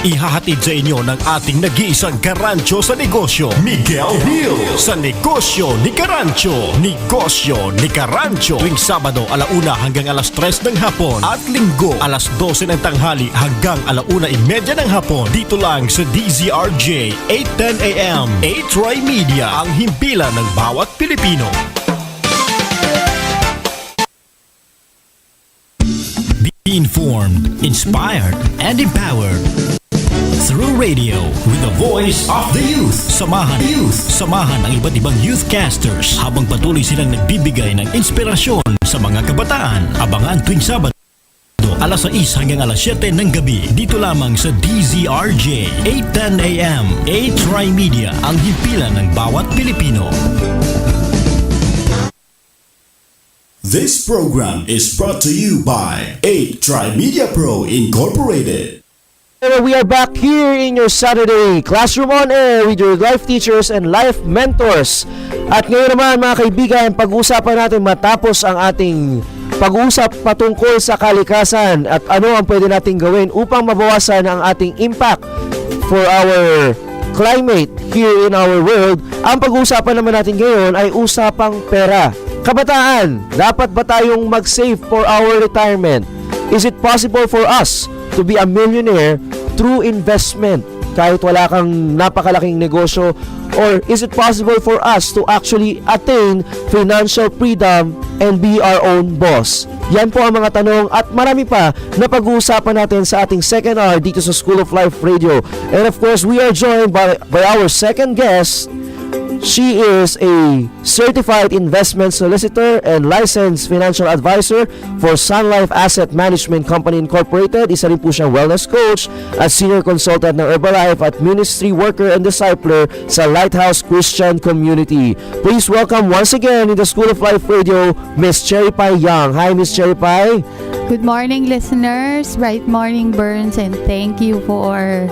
Ihahatid sa inyo ng ating nag-iisang Carancio sa negosyo, Miguel Hill. Sa negosyo ni Carancio, negosyo ni Carancio. Tuwing Sabado, 1:00 hanggang alas 3 ng hapon. At Linggo, alas 12 ng tanghali hanggang 1:30 ng hapon. Dito lang sa DZRJ 810 AM. A-Try Media, ang himpilan ng bawat Pilipino. Be informed, inspired, and empowered. Through radio with the voice of the youth. Samahan ang iba't ibang youth casters habang patuloy silang nagbibigay ng inspirasyon sa mga kabataan. Abangan tuwing Sabado alas 6 hanggang alas 7 ng gabi dito lamang sa DZRJ 810 AM. A-Try Media, ang himpilan ng bawat Pilipino. This program is brought to you by 8Try Media Pro Incorporated. We are back here in your Saturday Classroom on Air with your life teachers and life mentors. At ngayon naman mga kaibigan, pag-uusapan natin matapos ang ating pag-uusap patungkol sa kalikasan at ano ang pwede natin gawin upang mabawasan ang ating impact for our climate here in our world. Ang pag-uusapan naman natin ngayon ay usapang pera. Kabataan, dapat ba tayong mag-save for our retirement? Is it possible for us to be a millionaire through investment kahit wala kang napakalaking negosyo? Or is it possible for us to actually attain financial freedom and be our own boss? Yan po ang mga tanong at marami pa na pag-uusapan natin sa ating second hour dito sa School of Life Radio. And of course, we are joined by our second guest. She is a certified investment solicitor and licensed financial advisor for Sun Life Asset Management Company Incorporated. Isa rin po siyang wellness coach at senior consultant ng Herbalife at ministry worker and discipler sa Lighthouse Christian Community. Please welcome once again in the School of Life Radio, Miss Cherry Pie Young. Hi, Miss Cherry Pie. Good morning, listeners. Bright morning, Burns, and thank you for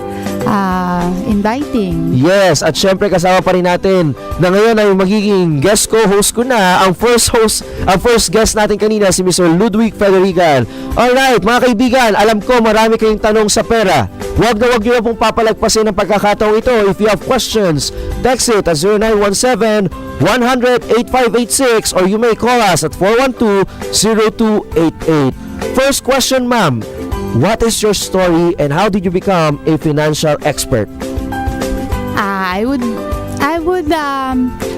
inviting. Yes, at syempre kasama pa rin natin na ngayon ay magiging guest co-host ko na ang first guest natin kanina si Mr. Ludwig Federigan. Alright, mga kaibigan, alam ko marami kayong tanong sa pera. Huwag na huwag nyo na pong papalagpasin ang pagkakataong ito. If you have questions, text it at 0917-100-8586 or you may call us at 412-0288. First question, ma'am. What is your story and how did you become a financial expert? I would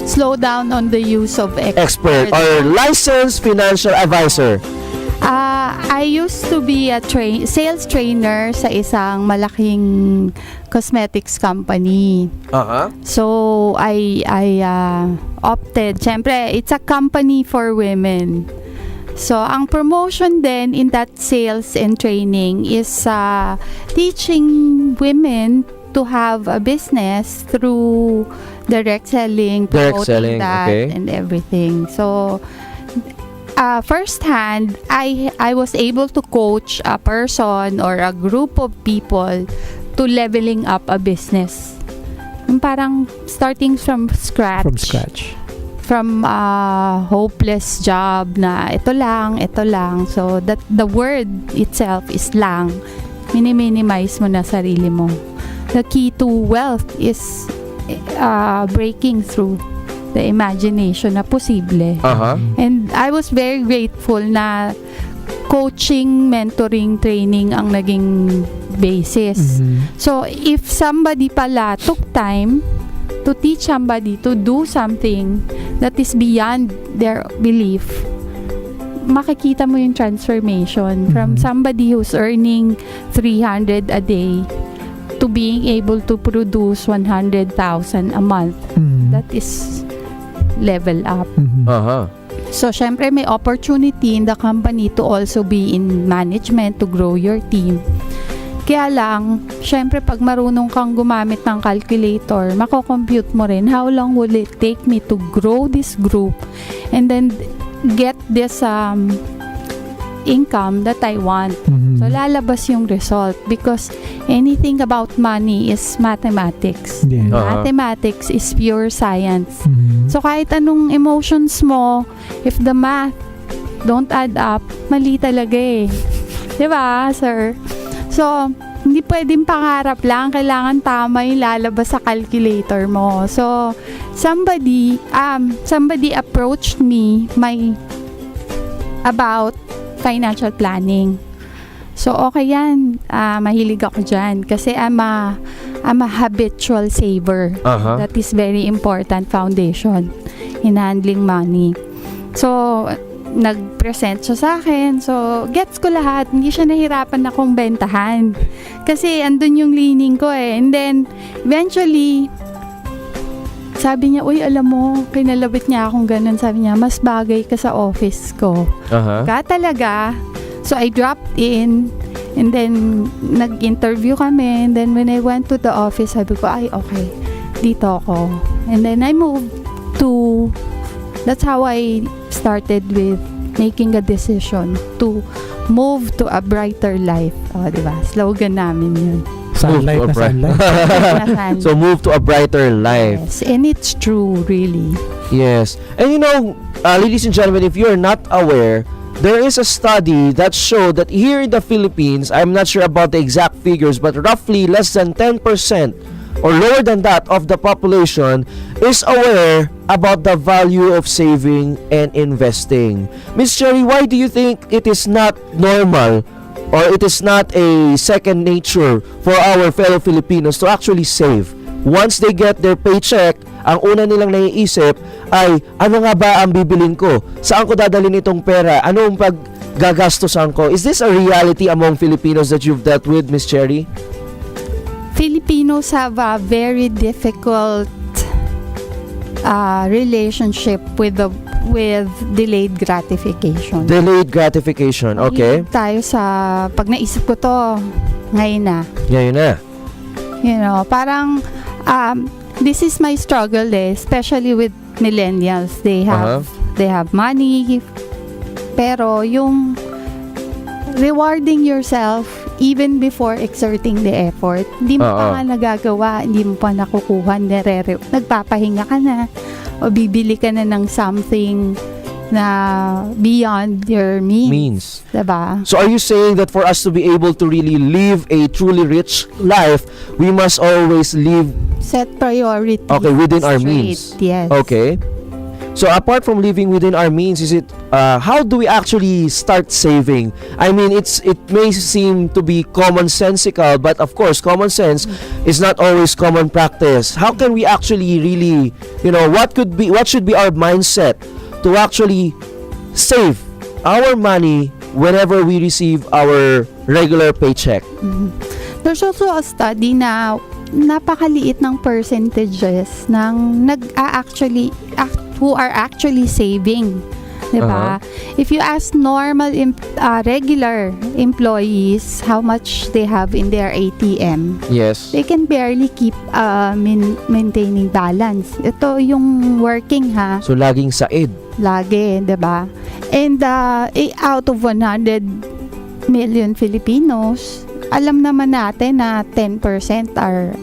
slow down on the use of Expert or licensed financial advisor? I used to be a sales trainer sa isang malaking cosmetics company. So I opted. Siyempre, it's a company for women. So, ang promotion then in that sales and training is teaching women to have a business through direct selling, promoting that, okay, and everything. So, firsthand, I was able to coach a person or a group of people to leveling up a business. Yung parang starting from scratch. From scratch. From a hopeless job na ito lang. So, that the word itself is lang. Minimize mo na sarili mo. The key to wealth is breaking through the imagination na posible. And I was very grateful na coaching, mentoring, training ang naging basis. So, if somebody pala took time to teach somebody to do something that is beyond their belief, makikita mo yung transformation from somebody who's earning 300 a day to being able to produce 100,000 a month. That is level up. So, syempre may opportunity in the company to also be in management to grow your team. Kaya lang, syempre pag marunong kang gumamit ng calculator, mako-compute mo rin how long will it take me to grow this group and then get this income that I want. So, lalabas yung result because anything about money is mathematics. Yeah. Mathematics is pure science. So, kahit anong emotions mo, if the math don't add up, mali talaga eh. Diba, sir? So, hindi pwedeng pangarap lang. Kailangan tama yung lalabas sa calculator mo. So, somebody approached me about financial planning. So, okay yan. Mahilig ako dyan. Kasi I'm a habitual saver. That is very important foundation in handling money. So, nag-present siya sa akin. So, gets ko lahat. Hindi siya nahirapan akong bentahan. Kasi, andun yung leaning ko eh. And then, eventually, sabi niya, uy, alam mo, kinalabit niya akong ganun. Sabi niya, mas bagay ka sa office ko. Ka talaga. So, I dropped in. And then, nag-interview kami. And then, when I went to the office, sabi ko, ay, okay. Dito ako. And then, I moved to... That's how I started with making a decision to move to a brighter life. Diba? Slogan namin yun. Sunlight na sunlight. So, move to a brighter life. Yes, and it's true, really. Yes. And you know, ladies and gentlemen, if you're not aware, there is a study that showed that here in the Philippines, I'm not sure about the exact figures, but roughly less than 10% or lower than that of the population is aware about the value of saving and investing. Miss Cherry, why do you think it is not normal or it is not a second nature for our fellow Filipinos to actually save? Once they get their paycheck, ang una nilang naiisip ay, ano nga ba ang bibilin ko? Saan ko dadalhin itong pera? Ano ang paggagastosan ko? Is this a reality among Filipinos that you've dealt with, Miss Cherry? Filipinos have a very difficult relationship with delayed gratification. Delayed gratification, okay. Tayo sa, pag naisip ko to, ngayon na. Ngayon na. You know, parang, this is my struggle especially with millennials. They have money, pero yung rewarding yourself even before exerting the effort, hindi mo Oo. pa nga nagagawa, hindi mo pa nakukuha, nagpapahinga ka na o bibili ka na ng something na beyond your means. Diba? So are you saying that for us to be able to really live a truly rich life, we must always live Set priorities within our straight. means? Yes. Okay. So apart from living within our means, is it how do we actually start saving? I mean, it may seem to be commonsensical, but of course, common sense is not always common practice. How can we actually really, what should be our mindset to actually save our money whenever we receive our regular paycheck? There's also a study na napakaliit ng percentages ng who are actually saving. Diba? If you ask normal regular employees how much they have in their ATM, Yes. they can barely keep maintaining balance. Ito yung working ha, So laging said. lagi, 'di ba? And out of 100 million Filipinos, alam naman natin na 10% are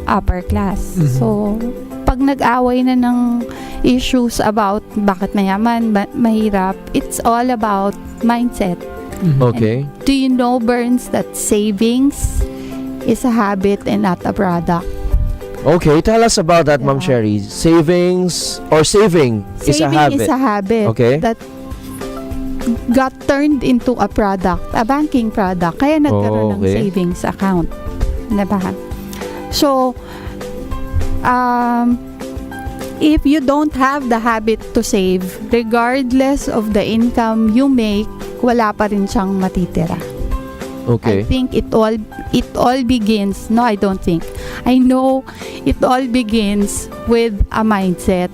upper class. So, pag nag-away na ng issues about bakit mayaman, mahirap, it's all about mindset. Okay. Do you know, Burns, that savings is a habit and not a product? Okay, tell us about that, Ma'am Yeah. Sherry. Saving is a habit. Is a habit Okay. that got turned into a product, a banking product. Kaya nagkaroon ng Okay. savings account. Diba? So, if you don't have the habit to save, regardless of the income you make, wala pa rin siyang matitira. Okay. I think it all begins. No, I don't think. I know it all begins with a mindset.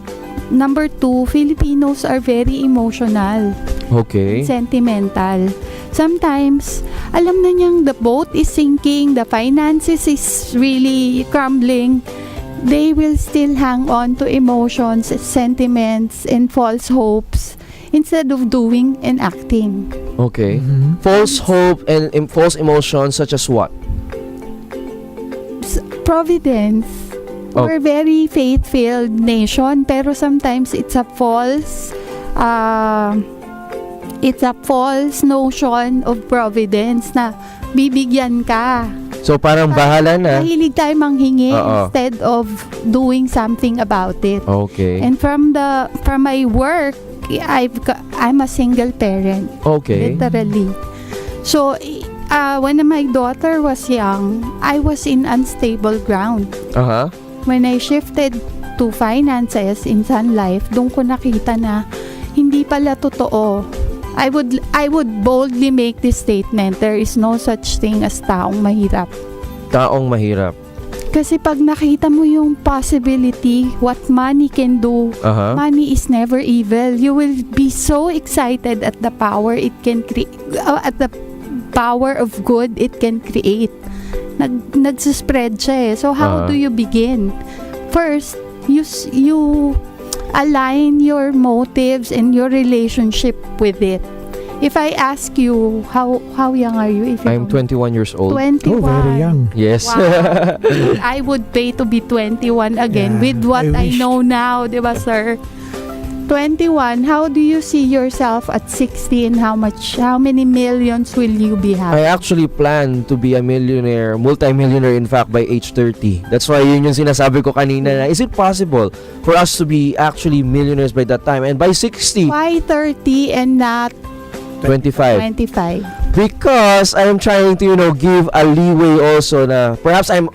Number 2, Filipinos are very emotional, Okay. sentimental. Sometimes, alam na niyang the boat is sinking, the finances is really crumbling. They will still hang on to emotions, sentiments, and false hopes instead of doing and acting. Okay. False hope and false emotions such as what? Providence. Oh. We're very faith-filled nation, pero sometimes it's a false notion of providence na bibigyan ka. So parang bahala na. Mahilig tayo manghingi Oo. instead of doing something about it. Okay. And from my work, I'm a single parent, Okay. literally. So when my daughter was young, I was in unstable ground. Uh-huh. When I shifted to finances in Sun Life, doon ko nakita na hindi pala totoo. I would boldly make this statement, there is no such thing as taong mahirap. Taong mahirap. Kasi pag nakita mo yung possibility, what money can do, Uh-huh. money is never evil. You will be so excited at the power it can create, at the power of good it can create. Nagsispread siya eh. So how do you begin? First, you align your motives and your relationship with it. If I ask you, how young are you? If you I'm don't- 21 years old. 21. Oh, very young. Yes. Wow. I would pay to be 21 again Yeah, with what I I wish. know now, di ba, sir? 21, how do you see yourself at 60 and how many millions will you be I having? actually plan to be a millionaire, multi-millionaire in fact by age 30. That's why yun yung sinasabi ko kanina na is it possible for us to be actually millionaires by that time? And by 60, Why 30 and not 25. 25? Because I'm trying to, give a leeway also na perhaps I'm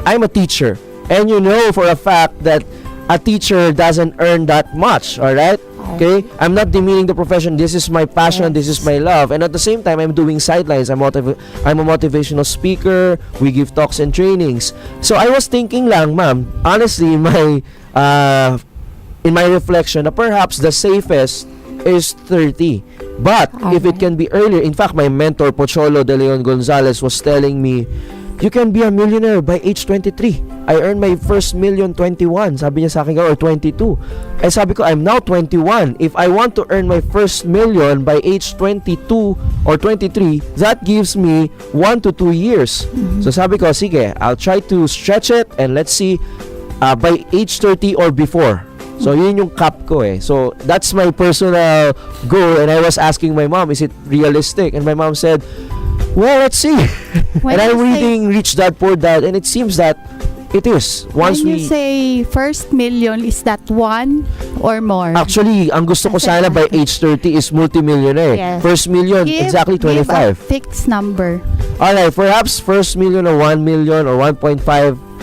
a teacher. And for a fact that a teacher doesn't earn that much, all right? Okay? I'm not demeaning the profession. This is my passion. This is my love. And at the same time, I'm doing sidelines. I'm a motivational speaker. We give talks and trainings. So I was thinking lang, ma'am, honestly, in my reflection, na perhaps the safest is 30. But if it can be earlier, in fact, my mentor, Pocholo de Leon Gonzalez, was telling me, you can be a millionaire by age 23. I earned my first million 21. Sabi niya sa akin, or 22. Eh sabi ko, I'm now 21. If I want to earn my first million by age 22 or 23, that gives me 1 to 2 years. So sabi ko, sige, I'll try to stretch it and let's see by age 30 or before. So yun yung cap ko eh. So that's my personal goal, and I was asking my mom, is it realistic? And my mom said, well, let's see. When And I'm you say- reading Rich Dad Poor Dad, and it seems that it is. Once When you we say first million, is that one or more? actually, ang gusto ko sana by age 30 is multimillionaire. Yes. First million, exactly Give a 25. fixed number. Alright, perhaps first million or 1 million or 1.5,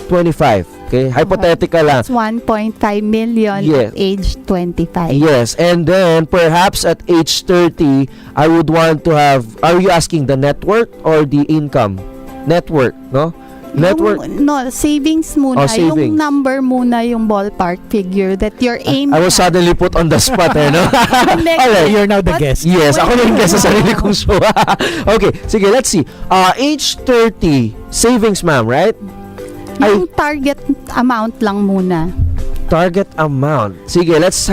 25. Okay, hypothetical lang. It's 1.5 million Yes. at age 25. Yes, and then perhaps at age 30, I would want to have, are you asking the net worth or the income? Net worth, no? Net worth. Savings muna. Oh, savings. Yung number muna, yung ballpark figure that you're aiming I was at. suddenly put on the spot, eh, no? Alright. You're now the But- guest. Yes, ako na yung guest sa sarili kong show. Okay, sige, let's see. Age 30, savings, ma'am, right? Yung target amount lang muna. Target amount. Sige, let's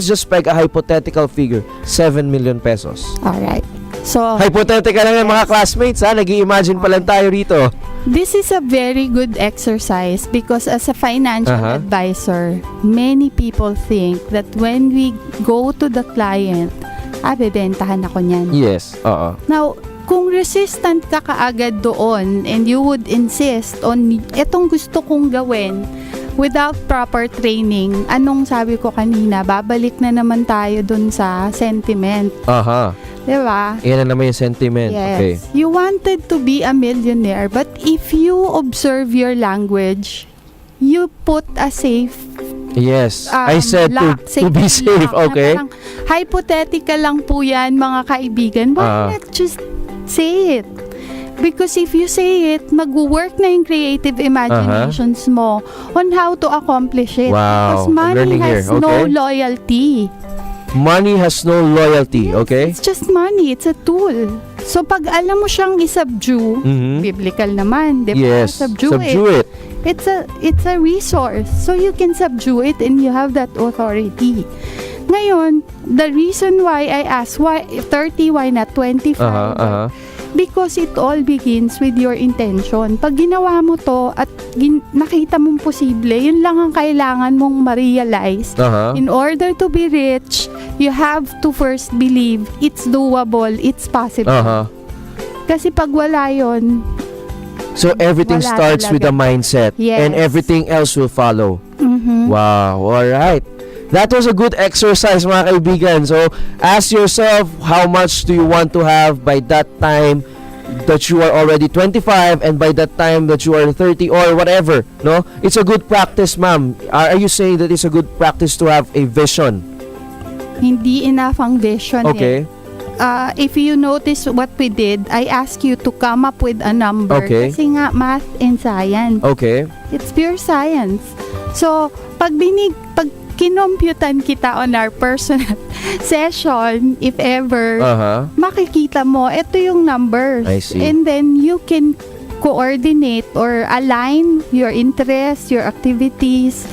just peg a hypothetical figure. 7 million pesos. Alright. So, Hypothetical lang yan, mga classmates, ha? Nag-i-imagine pa lang tayo rito. this is a very good exercise because as a financial Uh-huh. advisor, many people think that when we go to the client, bebentahan ako niyan. Yes, oo. Now, kung resistant ka kaagad doon and you would insist on etong gusto kong gawin without proper training, anong sabi ko kanina, babalik na naman tayo dun sa sentiment. Aha. Diba? Yan na naman yung sentiment. Yes. Okay. You wanted to be a millionaire, but if you observe your language, you put a safe Yes. I said to be safety safe. lock na Okay. parang hypothetical lang po yan, mga kaibigan. Why not just say it? Because if you say it, mag-work na yung creative imaginations mo on how to accomplish it. Wow. Because money Learning has here. no Okay. loyalty. Money has no loyalty. Okay. It's just money. It's a tool. So pag alam mo siyang isubdue, Mhm. biblical naman, di ba? Yes. Subdue it. It's a resource. So you can subdue it and you have that authority. Ngayon, the reason why I asked why 30, why not 25? Because it all begins with your intention. Pag ginawa mo to at nakita mong posible, yun lang ang kailangan mong ma-realize. In order to be rich, you have to first believe it's doable, it's possible. Kasi pag wala yun, So everything Wala starts with a talaga. mindset, Yes. and everything else will follow. Wow. All right. That was a good exercise, mga kaibigan. So, ask yourself, how much do you want to have by that time that you are already 25 and by that time that you are 30 or whatever, no? It's a good practice, ma'am. Are you saying that it's a good practice to have a vision? hindi enough ang vision. Okay. If you notice what we did, I asked you to come up with a number. Okay. Kasi nga, math and science. Okay. It's pure science. So, pag kinomputan kita on our personal session, if ever, makikita mo, ito yung numbers. I see. And then, you can coordinate or align your interests, your activities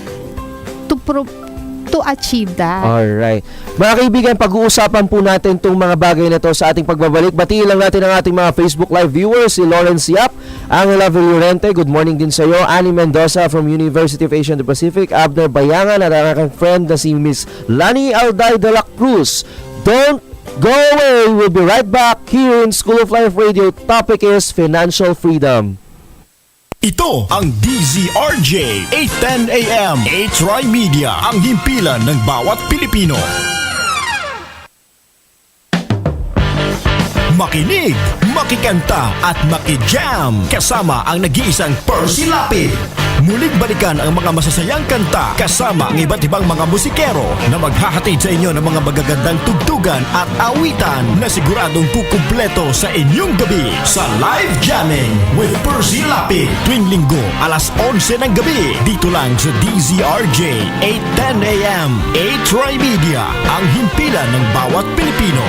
to achieve that. Alright. Mga kaibigan, pag-uusapan po natin itong mga bagay na to sa ating pagbabalik. Batiin lang natin ang ating mga Facebook Live viewers, si Lawrence Yap, Angela Villorente, good morning din sa iyo, Annie Mendoza from University of Asia and the Pacific, Abner Bayangan, at ang aking friend na si Miss Lani Alday de la Cruz. Don't go away! We'll be right back here in School of Life Radio. Topic is financial freedom. Ito ang DZRJ 810 AM A-Try Media, ang himpilan ng bawat Pilipino. Makinig, makikanta at makijam kasama ang nag-iisang Percy Lapid. Muling balikan ang mga masasayang kanta kasama ang iba't ibang mga musikero na maghahatid sa inyo ng mga magagandang tugtugan at awitan na siguradong kukumpleto sa inyong gabi sa Live Jamming with Percy Lapid tuwing linggo alas 11 ng gabi dito lang sa DZRJ 810 AM A-Try Media, ang himpilan ng bawat Pilipino.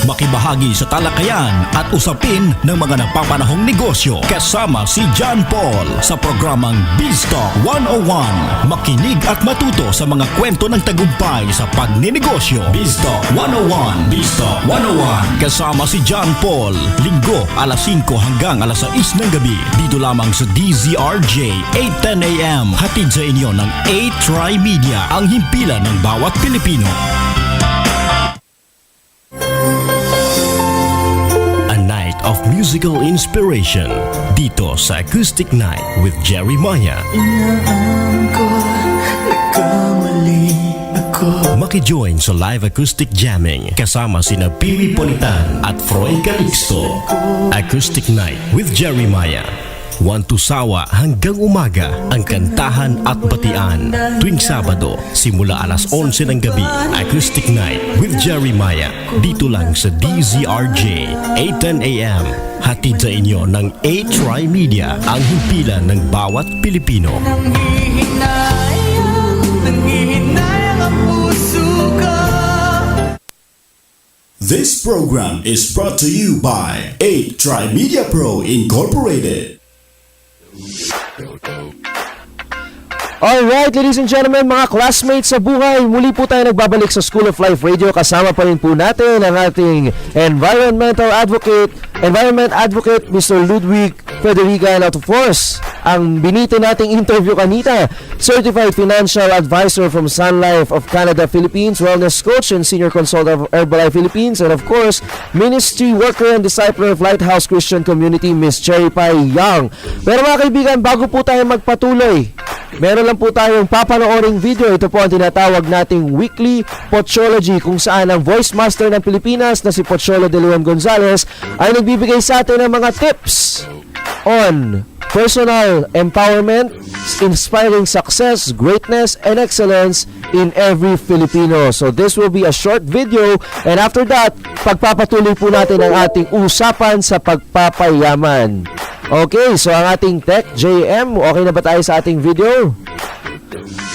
Makibahagi sa talakayan at usapin ng mga napapanahong negosyo kasama si John Paul sa programang Biztalk 101. Makinig at matuto sa mga kwento ng tagumpay sa pagninegosyo. Biztalk 101. Biztalk 101 kasama si John Paul. Linggo alas 5 hanggang alas 6 ng gabi. Dito lamang sa DZRJ 8:10 AM. Hatid sa inyo ng 8 Media, ang himpilan ng bawat Pilipino. A night of musical inspiration dito sa Acoustic Night with Jerry Maya. Maki-join sa live acoustic jamming kasama sina Piwi Politan at Froy Calixto. Acoustic Night with Jerry Maya. 1 to sawa hanggang umaga ang kantahan at batian. Tuwing Sabado, simula alas 11 ng gabi, Acoustic Night with Jerry Maya. Dito lang sa DZRJ, 8:10 AM. Hatid sa inyo ng 8 Media, ang himpilan ng bawat Pilipino. This program is brought to you by 8 Media Pro Incorporated. Alright, ladies and gentlemen, mga classmates sa buhay, muli po tayo nagbabalik sa School of Life Radio. Kasama pa rin po natin ang ating environment advocate, Mr. Ludwig Federica, and of course, ang binito nating interview kanina, Certified Financial Advisor from Sun Life of Canada, Philippines, Wellness Coach and Senior Consultant of Herbalife Philippines, and of course, Ministry Worker and Discipler of Lighthouse Christian Community, Miss Cherry Pie Young. Pero mga kaibigan, bago po tayo magpatuloy, meron lang po tayong papanooring video. Ito po ang tinatawag nating Weekly Pochology, kung saan ang voice master ng Pilipinas na si Pocholo de Leon Gonzalez ay nagbibigay sa atin ng mga tips on personal empowerment, inspiring success, greatness, and excellence in every Filipino. So this will be a short video, and after that, pagpapatuloy po natin ang ating usapan sa pagpapayaman. Okay, so ang ating Tech JM, okay na ba tayo sa ating video?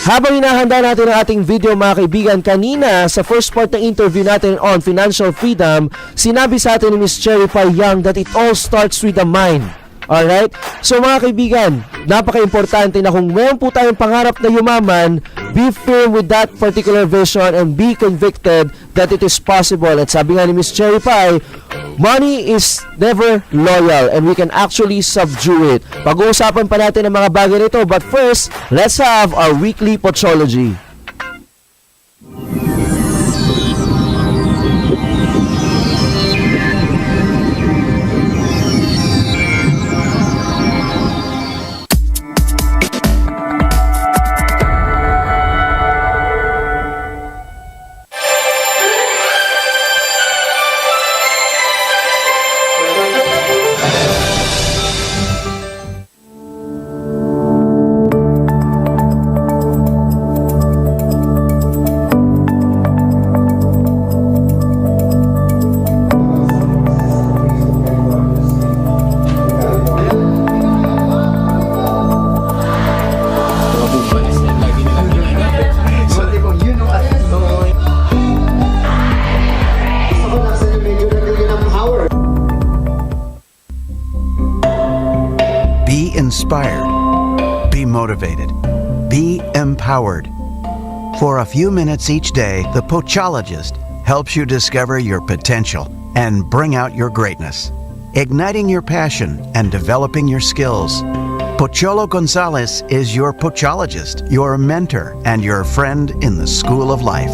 Habang hinahanda natin ang ating video, mga kaibigan, kanina sa first part ng interview natin on financial freedom, sinabi sa atin ni Miss Cherry Pie Young that it all starts with the mind. Alright? So mga kaibigan, napaka-importante na kung meron po tayong pangarap na yumaman, be firm with that particular vision and be convicted that it is possible. At sabi nga ni Miss Cherry Pie, money is never loyal and we can actually subdue it. Pag-uusapan pa natin ang mga bagay nito, but first, let's have our weekly Pochology. Inspired, be motivated, be empowered. For a few minutes each day, the Pochologist helps you discover your potential and bring out your greatness, igniting your passion and developing your skills. Pocholo Gonzalez is your Pochologist, your mentor, and your friend in the School of Life.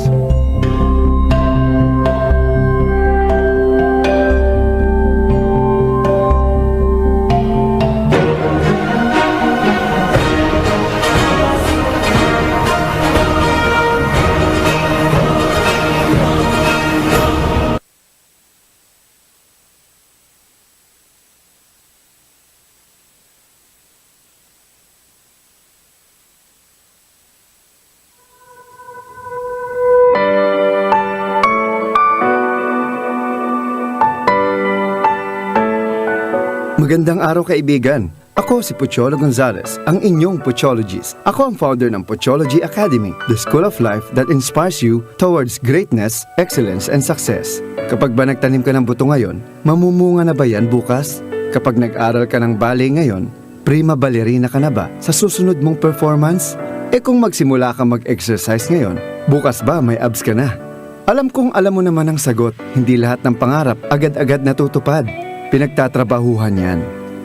Magandang araw, kaibigan. Ako si Pocholo Gonzales, ang inyong Pochologist. Ako ang founder ng Pochology Academy, the school of life that inspires you towards greatness, excellence, and success. Kapag ba nagtanim ka ng buto ngayon, mamumunga na ba yan bukas? Kapag nag-aral ka ng ballet ngayon, prima ballerina ka na ba sa susunod mong performance? Kung magsimula ka mag-exercise ngayon, bukas ba may abs ka na? Alam kong alam mo naman ang sagot, hindi lahat ng pangarap agad-agad natutupad. Pinagtatrabahuhan yan.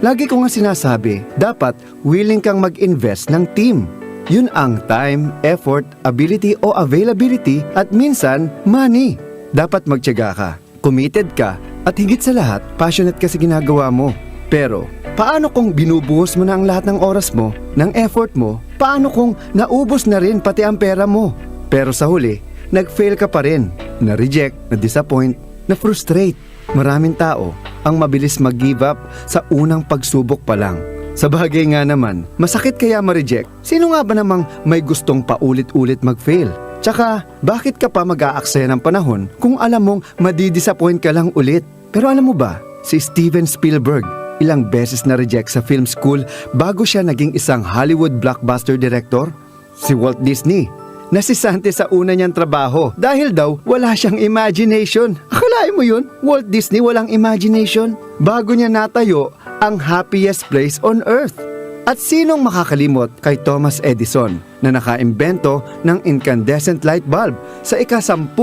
Lagi ko nga sinasabi, dapat willing kang mag-invest ng team. Yun ang time, effort, ability o availability at minsan, money. Dapat magtiyaga ka, committed ka, at higit sa lahat, passionate ka sa ginagawa mo. Pero, paano kung binubuhos mo na ang lahat ng oras mo, ng effort mo? Paano kung naubos na rin pati ang pera mo? Pero sa huli, nag-fail ka pa rin, na-reject, na-disappoint, na-frustrate. Maraming tao ang mabilis mag-give up sa unang pagsubok pa lang. Sa bagay nga naman, masakit kaya ma-reject. Sino nga ba namang may gustong paulit-ulit mag-fail? Tsaka, bakit ka pa mag-aaksaya ng panahon kung alam mong madidisappoint ka lang ulit? Pero alam mo ba, si Steven Spielberg, ilang beses na-reject sa film school bago siya naging isang Hollywood blockbuster director? Si Walt Disney, nasisante sa una niyang trabaho dahil daw wala siyang imagination. Akalain mo yun? Walt Disney walang imagination? Bago niya natayo ang happiest place on earth. At sinong makakalimot kay Thomas Edison na nakaimbento ng incandescent light bulb sa ika-10,000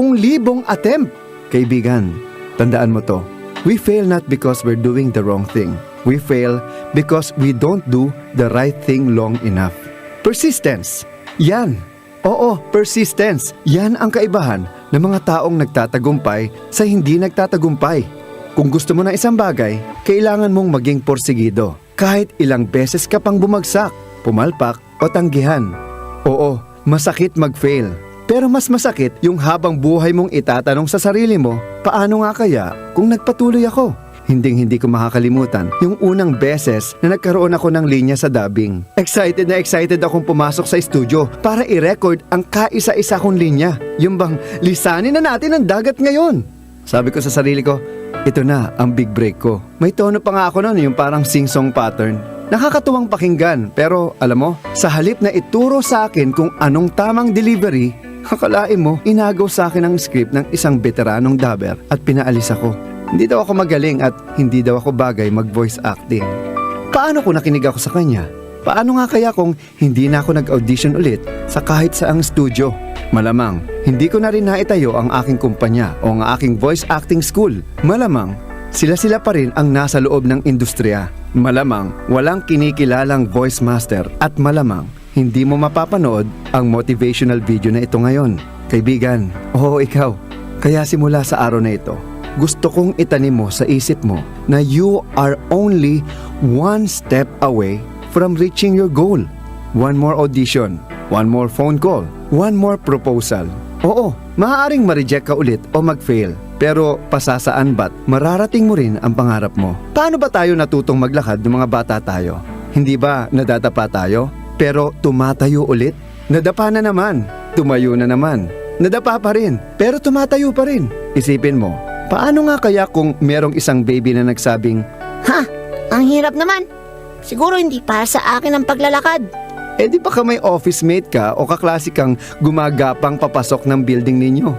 attempt? Kaibigan, tandaan mo to. We fail not because we're doing the wrong thing. We fail because we don't do the right thing long enough. Persistence. Yan. Oo, persistence. Yan ang kaibahan ng mga taong nagtatagumpay sa hindi nagtatagumpay. Kung gusto mo ng isang bagay, kailangan mong maging porsigido. Kahit ilang beses ka pang bumagsak, pumalpak o tanggihan. Oo, masakit mag-fail. Pero mas masakit yung habang buhay mong itatanong sa sarili mo, paano nga kaya kung nagpatuloy ako? Hinding-hindi ko makakalimutan yung unang beses na nagkaroon ako ng linya sa dubbing. Excited na excited akong pumasok sa studio para i-record ang kaisa-isa kong linya. Yung bang, lisanin na natin ang dagat ngayon. Sabi ko sa sarili ko, ito na ang big break ko. May tono pa nga ako noon, yung parang sing-song pattern. Nakakatuwang pakinggan, pero alam mo, sa halip na ituro sa akin kung anong tamang delivery, akalain mo, inagaw sa akin ang script ng isang veteranong dubber at pinaalis ako. Hindi daw ako magaling at hindi daw ako bagay mag-voice acting. Paano kung nakinig ako sa kanya? Paano nga kaya kung hindi na ako nag-audition ulit sa kahit saang studio? Malamang, hindi ko na rin naitayo ang aking kumpanya o ang aking voice acting school. Malamang, sila-sila pa rin ang nasa loob ng industriya. Malamang, walang kinikilalang voice master at malamang, hindi mo mapapanood ang motivational video na ito ngayon. Kaibigan, oo ikaw. Kaya simula sa araw na ito, gusto kong itanim mo sa isip mo na you are only one step away from reaching your goal. One more audition, one more phone call, one more proposal. Oo, maaaring ma-reject ka ulit o mag-fail. Pero pasasaan ba't mararating mo rin ang pangarap mo? Paano ba tayo natutong maglakad ng mga bata tayo? Hindi ba nadadapa tayo? Pero tumatayo ulit? Nadapa na naman, tumayo na naman. Nadapa pa rin, pero tumatayo pa rin. Isipin mo, paano nga kaya kung merong isang baby na nagsabing, Ha? Ang hirap naman. Siguro hindi para sa akin ang paglalakad. di ba ka may office mate ka o kaklase kang gumagapang papasok ng building ninyo?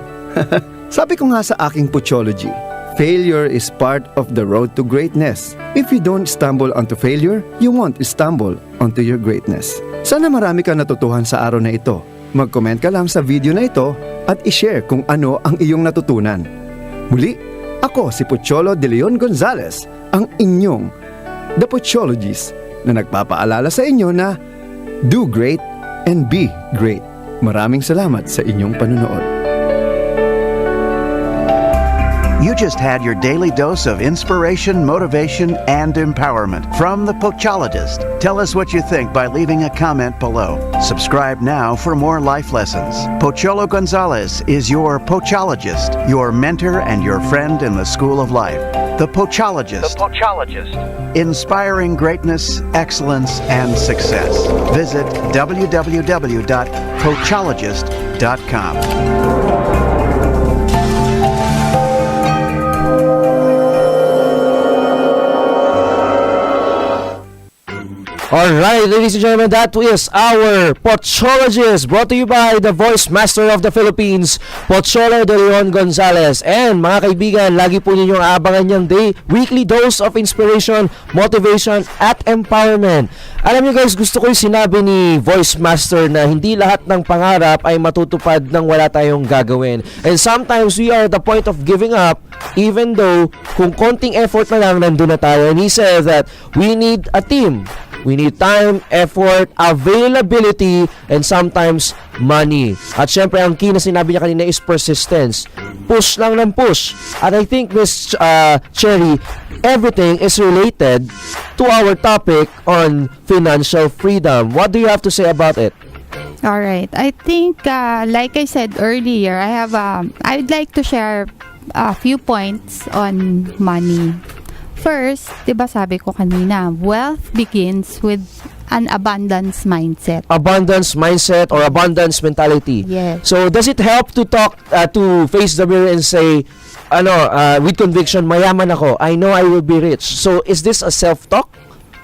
Sabi ko nga sa aking Pochology, failure is part of the road to greatness. If you don't stumble onto failure, you won't stumble onto your greatness. Sana marami kang natutuhan sa araw na ito. Mag-comment ka lang sa video na ito at i-share kung ano ang iyong natutunan. Muli, ako si Pocholo De Leon Gonzales, ang inyong The Pochologist na nagpapaalala sa inyo na do great and be great. Maraming salamat sa inyong panunood. You just had your daily dose of inspiration, motivation, and empowerment from the Pochologist. Tell us what you think by leaving a comment below. Subscribe now for more life lessons. Pocholo Gonzales is your Pochologist, your mentor and your friend in the school of life. The Pochologist. The Pochologist. Inspiring greatness, excellence, and success. Visit www.pochologist.com. Alright, ladies and gentlemen, that is our Pochologist, brought to you by the Voice Master of the Philippines, Pocholo de Leon Gonzalez. And mga kaibigan, lagi po ninyong aabangan yung weekly dose of inspiration, motivation, at empowerment. Alam niyo guys, gusto ko yung sinabi ni Voice Master na hindi lahat ng pangarap ay matutupad nang wala tayong gagawin. And sometimes we are at the point of giving up, even though kung konting effort na lang, nandun na tayo. And he said that we need a team. We need time, effort, availability, and sometimes money. At syempre, ang key na sinabi niya kanina is persistence. Push lang ng push. At I think, Miss Cherry, everything is related to our topic on financial freedom. What do you have to say about it? All right. I think, like I said earlier, I'd like to share a few points on money. First, diba sabi ko kanina, wealth begins with an abundance mindset. Abundance mindset or abundance mentality. Yes. So, does it help to talk, to face the mirror and say, with conviction, mayaman ako, I know I will be rich. So, is this a self-talk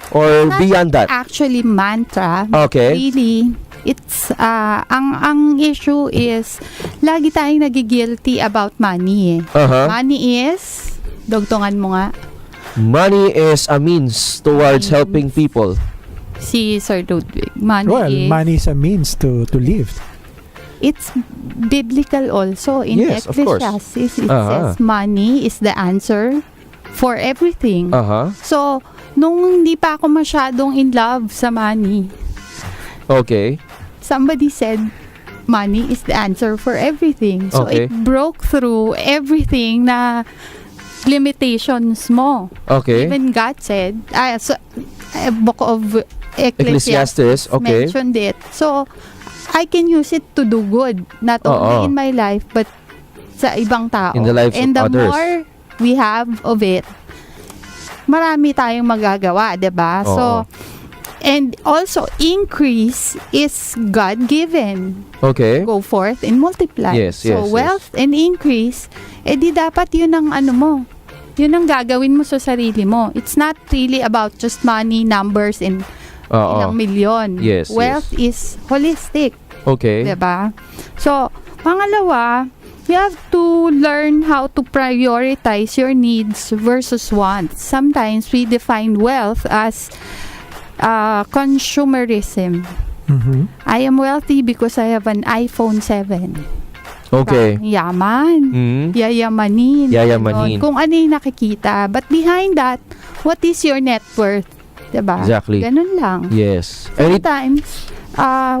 or Not beyond that? Actually, mantra. Okay. Really, it's, ang issue is, lagi tayong nagigilty about money eh. Uh-huh. Money is, dugtungan mo nga, Money is a means towards helping people. si Sir Ludwig. Money Well, is, money is a means to live. it's biblical also. In Yes, of course. Ecclesiastes, it Uh-huh. says money is the answer for everything. Uh-huh. So, nung hindi pa ako masyadong in love sa money, Okay. somebody said, money is the answer for everything. So, Okay. it broke through everything na limitations mo. Okay. Even God said, book of Ecclesiastes, Ecclesiastes okay. mentioned it. So, I can use it to do good, not only in my life, but sa ibang tao. In the lives And of the others. more we have of it, marami tayong magagawa, 'di ba? Oo. So, and also, increase is God-given. Okay. Go forth and multiply. Yes, So, yes, wealth and increase, di dapat yun ang ano mo. Yun ang gagawin mo sa sarili mo. It's not really about just money, numbers, and ilang milyon. Yes, Wealth is holistic. Okay. Diba? So, pangalawa, you have to learn how to prioritize your needs versus wants. Sometimes we define wealth as consumerism. Mm-hmm. I am wealthy because I have an iPhone 7. Okay. Yaman. Hmm. Yayamanin. Yayamanin. Ganon. Kung ano yung nakikita. But behind that, what is your net worth? Diba? Exactly. Ganun lang. Yes. And it, Sometimes,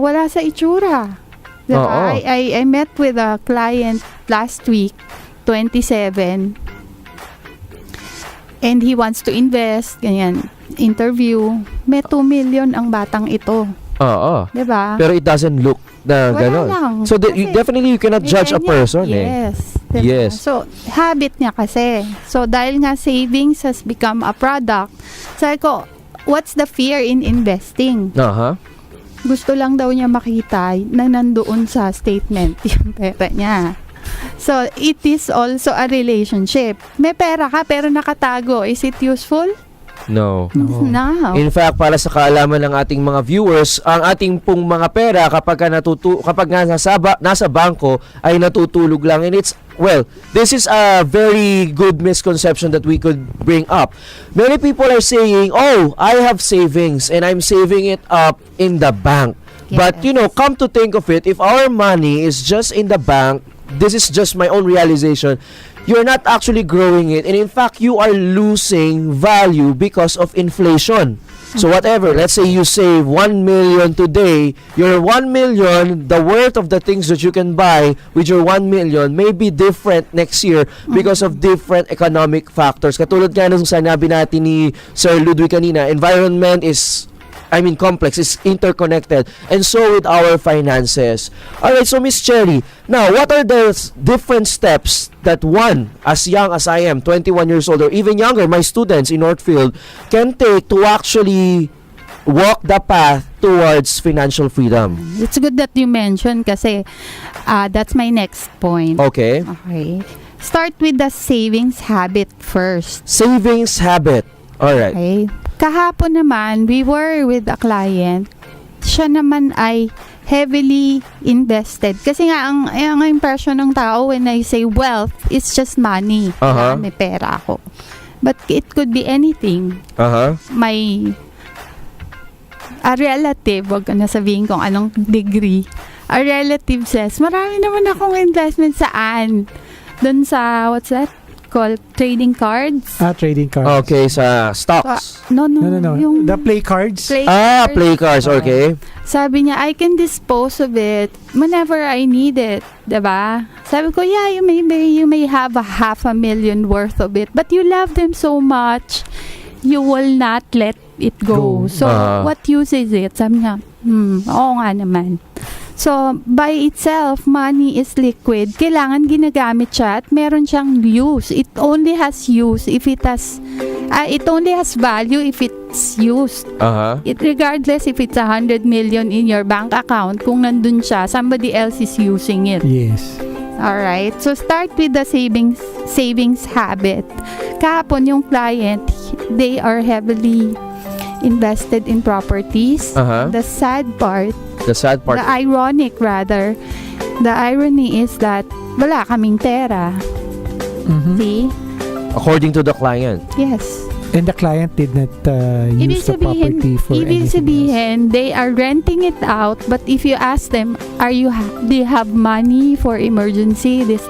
wala sa itsura. Diba? Oo. I met with a client last week, 27, and he wants to invest, ganyan, interview. May 2 million ang batang ito. oo. Diba? Pero it doesn't look na Wala ganon. lang. So, Kasi definitely you cannot may judge a ganyan. person eh. Yes. Diba? Yes. So, habit niya kasi. So, dahil nga savings has become a product, sabi ko, what's the fear in investing? Aha. Gusto lang daw niya makita na nandoon sa statement yung pera niya. So, it is also a relationship. May pera ka pero nakatago. Is it useful? No. No. In fact, para sa kaalaman ng ating mga viewers, ang ating pong mga pera kapag nga nasa bangko ay natutulog lang, and it's, well, this is a very good misconception that we could bring up. Many people are saying, oh, I have savings and I'm saving it up in the bank. But come to think of it, if our money is just in the bank, this is just my own realization, you're not actually growing it, and in fact you are losing value because of inflation. So whatever, let's say you save 1 million today, your 1 million, the worth of the things that you can buy with your 1 million may be different next year because of different economic factors. Katulad nga nung sinabi natin ni Sir Ludwig kanina, environment is complex, is interconnected, and so with our finances. Alright, so Miss Cherry, now, what are the different steps that one, as young as I am, 21 years old, or even younger, my students in Northfield, can take to actually walk the path towards financial freedom? It's good that you mentioned kasi that's my next point. Okay. Okay. Start with the savings habit first. Savings habit. Alright. Okay. Kahapon naman, we were with a client. Siya naman ay heavily invested. Kasi nga, ang impression ng tao when I say wealth, it's just money. Uh-huh. May pera ako. But it could be anything. May a relative, wag ko na sabihin kung anong degree. A relative says, marami naman akong investment saan? Doon sa, what's that called? Trading cards? Trading cards. Okay, sa stocks. No. No. Yung The play cards. Play cards, okay. Sabi niya, I can dispose of it whenever I need it. Diba? Sabi ko, yeah, you may have a $500,000 worth of it, but you love them so much, you will not let it go. So, what use is it? Sabi niya, oo nga naman. So, by itself, money is liquid. Kailangan ginagamit siya at meron siyang use. It only has use if it has, it only has value if it's used. Regardless if it's 100 million in your bank account, kung nandun siya, somebody else is using it. Yes. Alright, so start with the savings habit. Kahapon yung client, they are heavily invested in properties. The sad part, the ironic rather, the irony is that wala kaming pera. See? According to the client. Yes. And the client did not use the property for anything else. They are renting it out, but if you ask them, do you have money for emergency, this.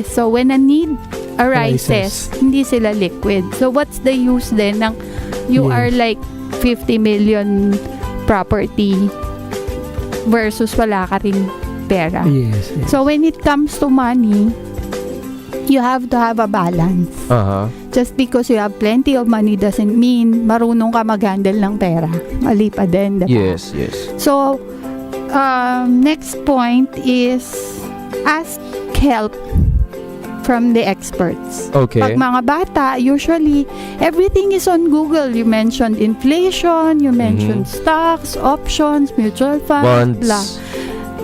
So when a need arises, hindi sila liquid. So what's the use then ng you are like 50 million property versus wala ka ring pera. Yes. So when it comes to money, you have to have a balance. Just because you have plenty of money doesn't mean marunong ka mag-handle ng pera. Mali pa din, diba? Yes. So, next point is ask help from the experts. Okay. Pag mga bata, usually, everything is on Google. You mentioned inflation, you mentioned stocks, options, mutual funds, Bonds. blah.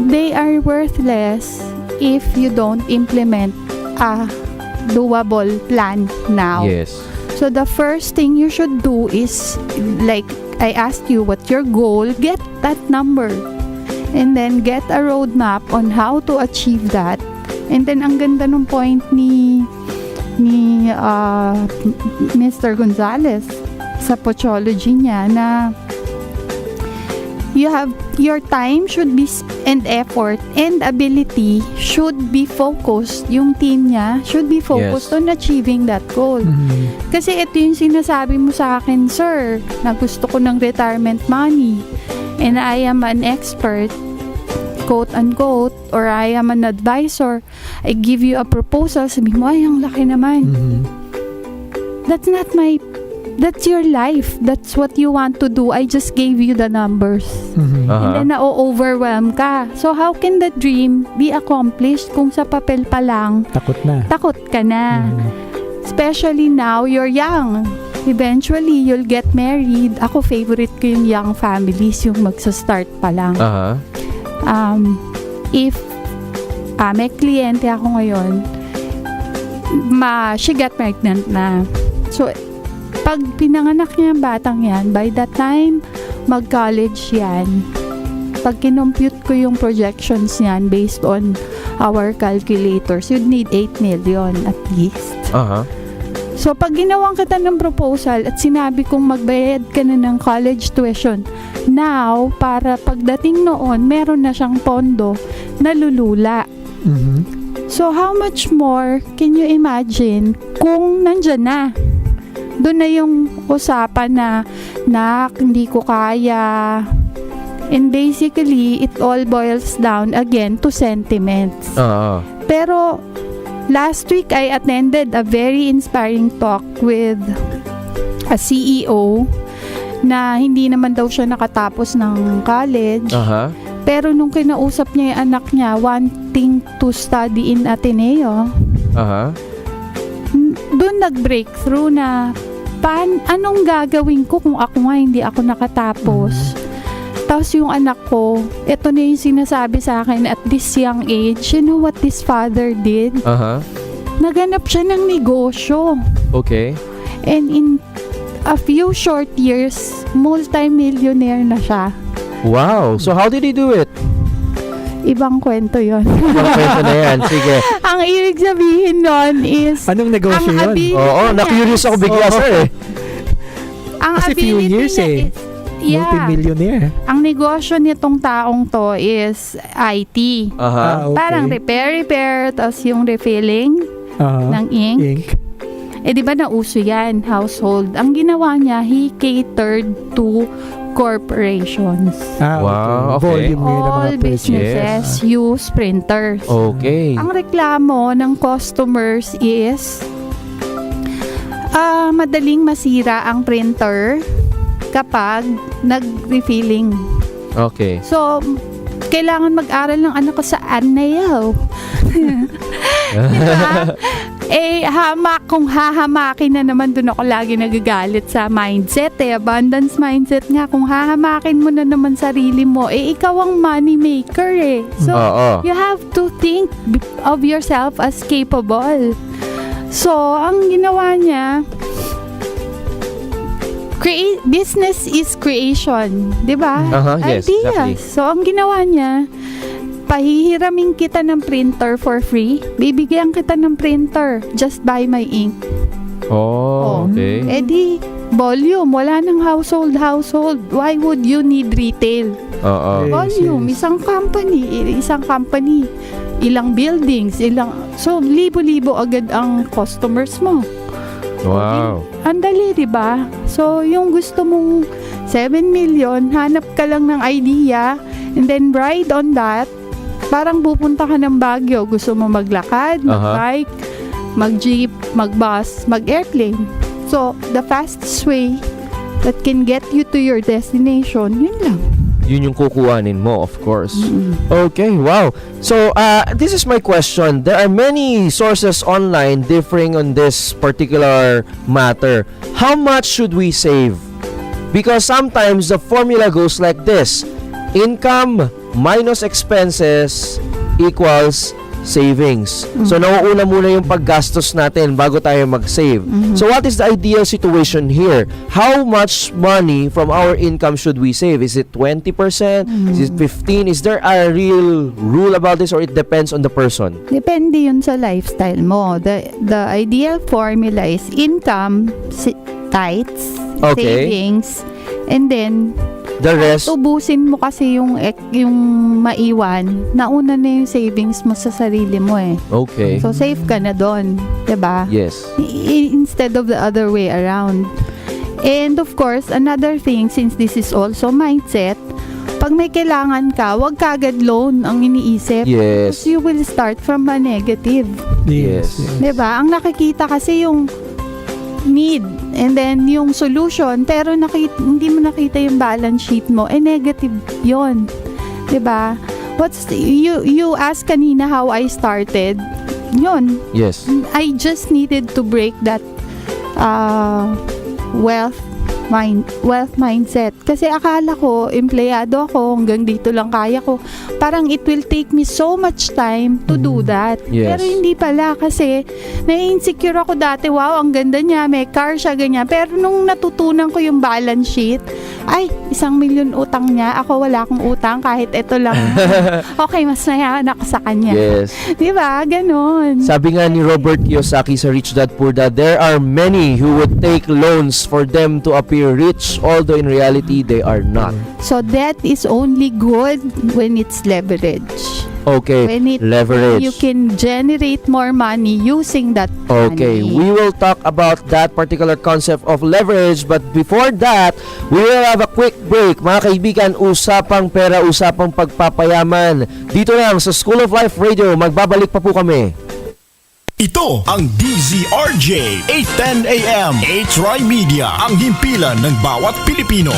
They are worthless if you don't implement a doable plan now. Yes. So the first thing you should do is, like I asked you, what's your goal? Get that number. And then get a roadmap on how to achieve that. And then ang ganda ng point ni Mr. Gonzales sa Pochology niya na your time should be and effort and ability should be focused. Yung team niya should be focused on achieving that goal. Kasi ito yung sinasabi mo sa akin, sir, na gusto ko ng retirement money and I am an expert, quote unquote, or I am an advisor. I give you a proposal, sabi mo, ay, ang laki naman. That's your life. That's what you want to do. I just gave you the numbers. And then na-overwhelm ka. So how can the dream be accomplished kung sa papel pa lang takot ka na? Especially now, you're young. Eventually, you'll get married. Ako, favorite ko yung young families, yung magsa-start pa lang. If may kliyente ako ngayon, she got pregnant na. So, pag pinanganak niya ang batang yan, by that time, mag-college yan. Pag kinompute ko yung projections niyan based on our calculators, you'd need 8 million at least. So, pag ginawang kita ng proposal at sinabi kong magbayad ka na ng college tuition, now, para pagdating noon, meron na siyang pondo na lulula. So, how much more can you imagine kung nandyan na? Doon na yung usapan na, hindi ko kaya. And basically, it all boils down again to sentiments. Pero, last week, I attended a very inspiring talk with a CEO na hindi naman daw siya nakatapos ng college. Pero nung kinausap niya yung anak niya, wanting to study in Ateneo, doon nag-breakthrough na anong gagawin ko kung ako nga hindi ako nakatapos. Tapos yung anak ko, ito na yung sinasabi sa akin at this young age, you know what this father did? Naganap siya ng negosyo. Okay. And a few short years, multi-millionaire na siya. Wow. So how did he do it? Ibang kwento yon. Ibang kwento na yan. Sige. Ang ibig sabihin nun is, Anong negosyo ang yun? ability Oo, niya na-curious ako is- bigla, sir eh. Ang Kasi few ability years niya eh. is, yeah, Multi-millionaire. ang negosyo nitong taong to is IT. Aha. Okay. Parang repair, tapos yung refilling ng ink. Ink. Eh di ba nauso yan, household. Ang ginawa niya, he catered to corporations. Wow, okay. Volume ngayon ng mga All businesses use printers. Okay. Ang reklamo ng customers is madaling masira ang printer kapag nag-refilling. Okay. So, kailangan mag-aral ng anak ko sa Anayaw. Diba? Kung hahamakin na naman, dun ako lagi nagagalit sa mindset abundance mindset nga. Kung hahamakin mo na naman sarili mo, ikaw ang money maker So, Oo. you have to think of yourself as capable. So, ang ginawa niya, business is creation, 'di ba? Yes, Ideas. exactly. So, ang ginawa niya, pahihiramin kita ng printer for free. Bibigyan kita ng printer. Just buy my ink. Oh, okay. Eh di, volume. Wala ng household. Why would you need retail? Oo. Yes, Volume. yes. Isang company. Ilang buildings. So, libo-libo agad ang customers mo. Wow. Ang dali, di ba? So, yung gusto mong 7 million, hanap ka lang ng idea and then ride on that. Parang pupunta ka ng Baguio. Gusto mo maglakad, mag-bike, mag-jeep, mag-bus, mag-airplane. So, the fastest way that can get you to your destination, yun lang. Yun yung kukuhanin mo, of course. Okay, wow. So, this is my question. There are many sources online differing on this particular matter. How much should we save? Because sometimes the formula goes like this. Income minus expenses equals savings. So, nauuna muna yung paggastos natin bago tayo mag-save. So, what is the ideal situation here? How much money from our income should we save? Is it 20%? Is it 15%? Is there a real rule about this or it depends on the person? Depende yun sa lifestyle mo. The ideal formula is income, tithes, Okay. savings, and then The rest, ubusin mo kasi yung maiwan, nauna na yung savings mo sa sarili mo okay. So safe ka na doon, 'di ba? Yes. Instead of the other way around. And of course, another thing, since this is also mindset, pag may kailangan ka, wag kagad loan ang iniisip. Yes. Because you will start from a negative. Yes. 'Di ba? Ang nakikita kasi yung need and then yung solution, pero hindi mo nakita yung balance sheet mo, negative yon, 'di ba? You asked kanina how I started, yun, Yes. I just needed to break that wealth mindset. Kasi akala ko, empleyado ako, hanggang dito lang kaya ko. Parang it will take me so much time to do that. Yes. Pero hindi pala kasi na-insecure ako dati. Wow, ang ganda niya, may car siya, ganyan. Pero nung natutunan ko yung balance sheet, ay, 1 million utang niya. Ako wala akong utang kahit ito lang. Okay, mas nayaman ako sa kanya. Yes. Di ba? Ganon. Sabi nga ni Robert Kiyosaki sa Rich Dad Poor Dad, there are many who would take loans for them to appear rich, although in reality they are not. So debt is only good when it's leverage. Okay, leverage. You can generate more money using that Okay, money. we will talk about that particular concept of leverage, but before that, we will have a quick break. Mga kaibigan, usapang pera, usapang pagpapayaman. Dito lang sa School of Life Radio, magbabalik pa po kami. Ito ang DZRJ 810 AM H-Rai Media, ang himpilan ng bawat Pilipino.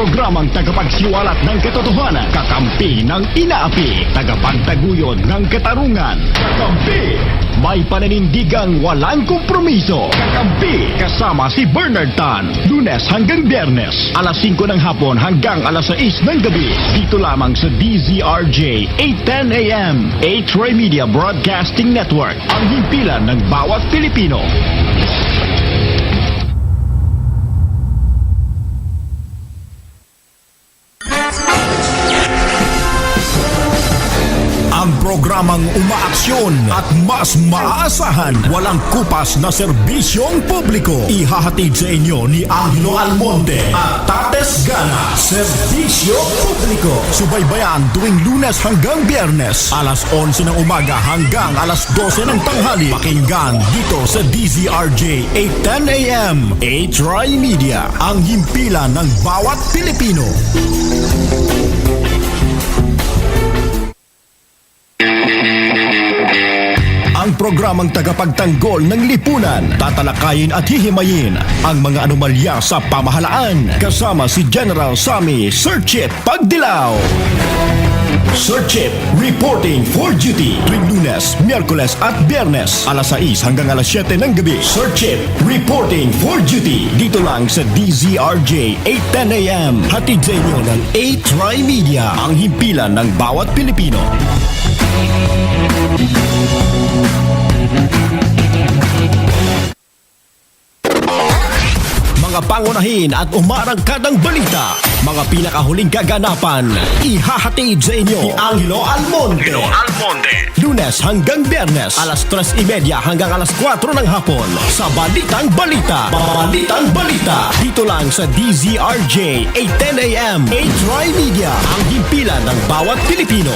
programang tagapagsiwalat ng katotohanan, kakampi ng inaapi, tagapagtaguyod ng katarungan. Kakampi! May pananindigang walang kompromiso. Kakampi! Kasama si Bernard Tan. Lunes hanggang Biyernes, alas 5 ng hapon hanggang alas 6 ng gabi. Dito lamang sa DZRJ 810 AM, A-Troy Media Broadcasting Network. Ang himpilan ng bawat Pilipino. Ang programang umaaksyon at mas maaasahan, walang kupas na serbisyong publiko. Ihahatid sa inyo ni Angelo Almonte at Tates Gana. Serbisyo publiko. Subaybayan tuwing Lunes hanggang Biyernes, alas 11 ng umaga hanggang alas 12 ng tanghali. Pakinggan dito sa DZRJ 810 AM. A-Troy Media, ang himpilan ng bawat Pilipino. Ang programang tagapagtanggol ng lipunan, tatalakayin at hihimayin ang mga anomalya sa pamahalaan. Kasama si General Sammy Sir Chip Pagdilaw. Sir Chip, reporting for duty tuwing Lunes, Miyerkules at Biyernes, alas 6 hanggang alas 7 ng gabi. Sir Chip, reporting for duty dito lang sa DZRJ 810 AM. Hatid sa inyo ng A-Troy Media, ang himpilan ng bawat Pilipino. Mga pangunahin at umarangkadang balita, mga pinakahuling kaganapan, ihahatid sa inyo ni Angelo Almonte. Lunes hanggang Biyernes, alas 3:30 hanggang alas 4 ng hapon sa Balitang Balita. Balitang Balita, dito lang sa DZRJ 810 AM. A-Troy Media, ang himpilan ng bawat Pilipino.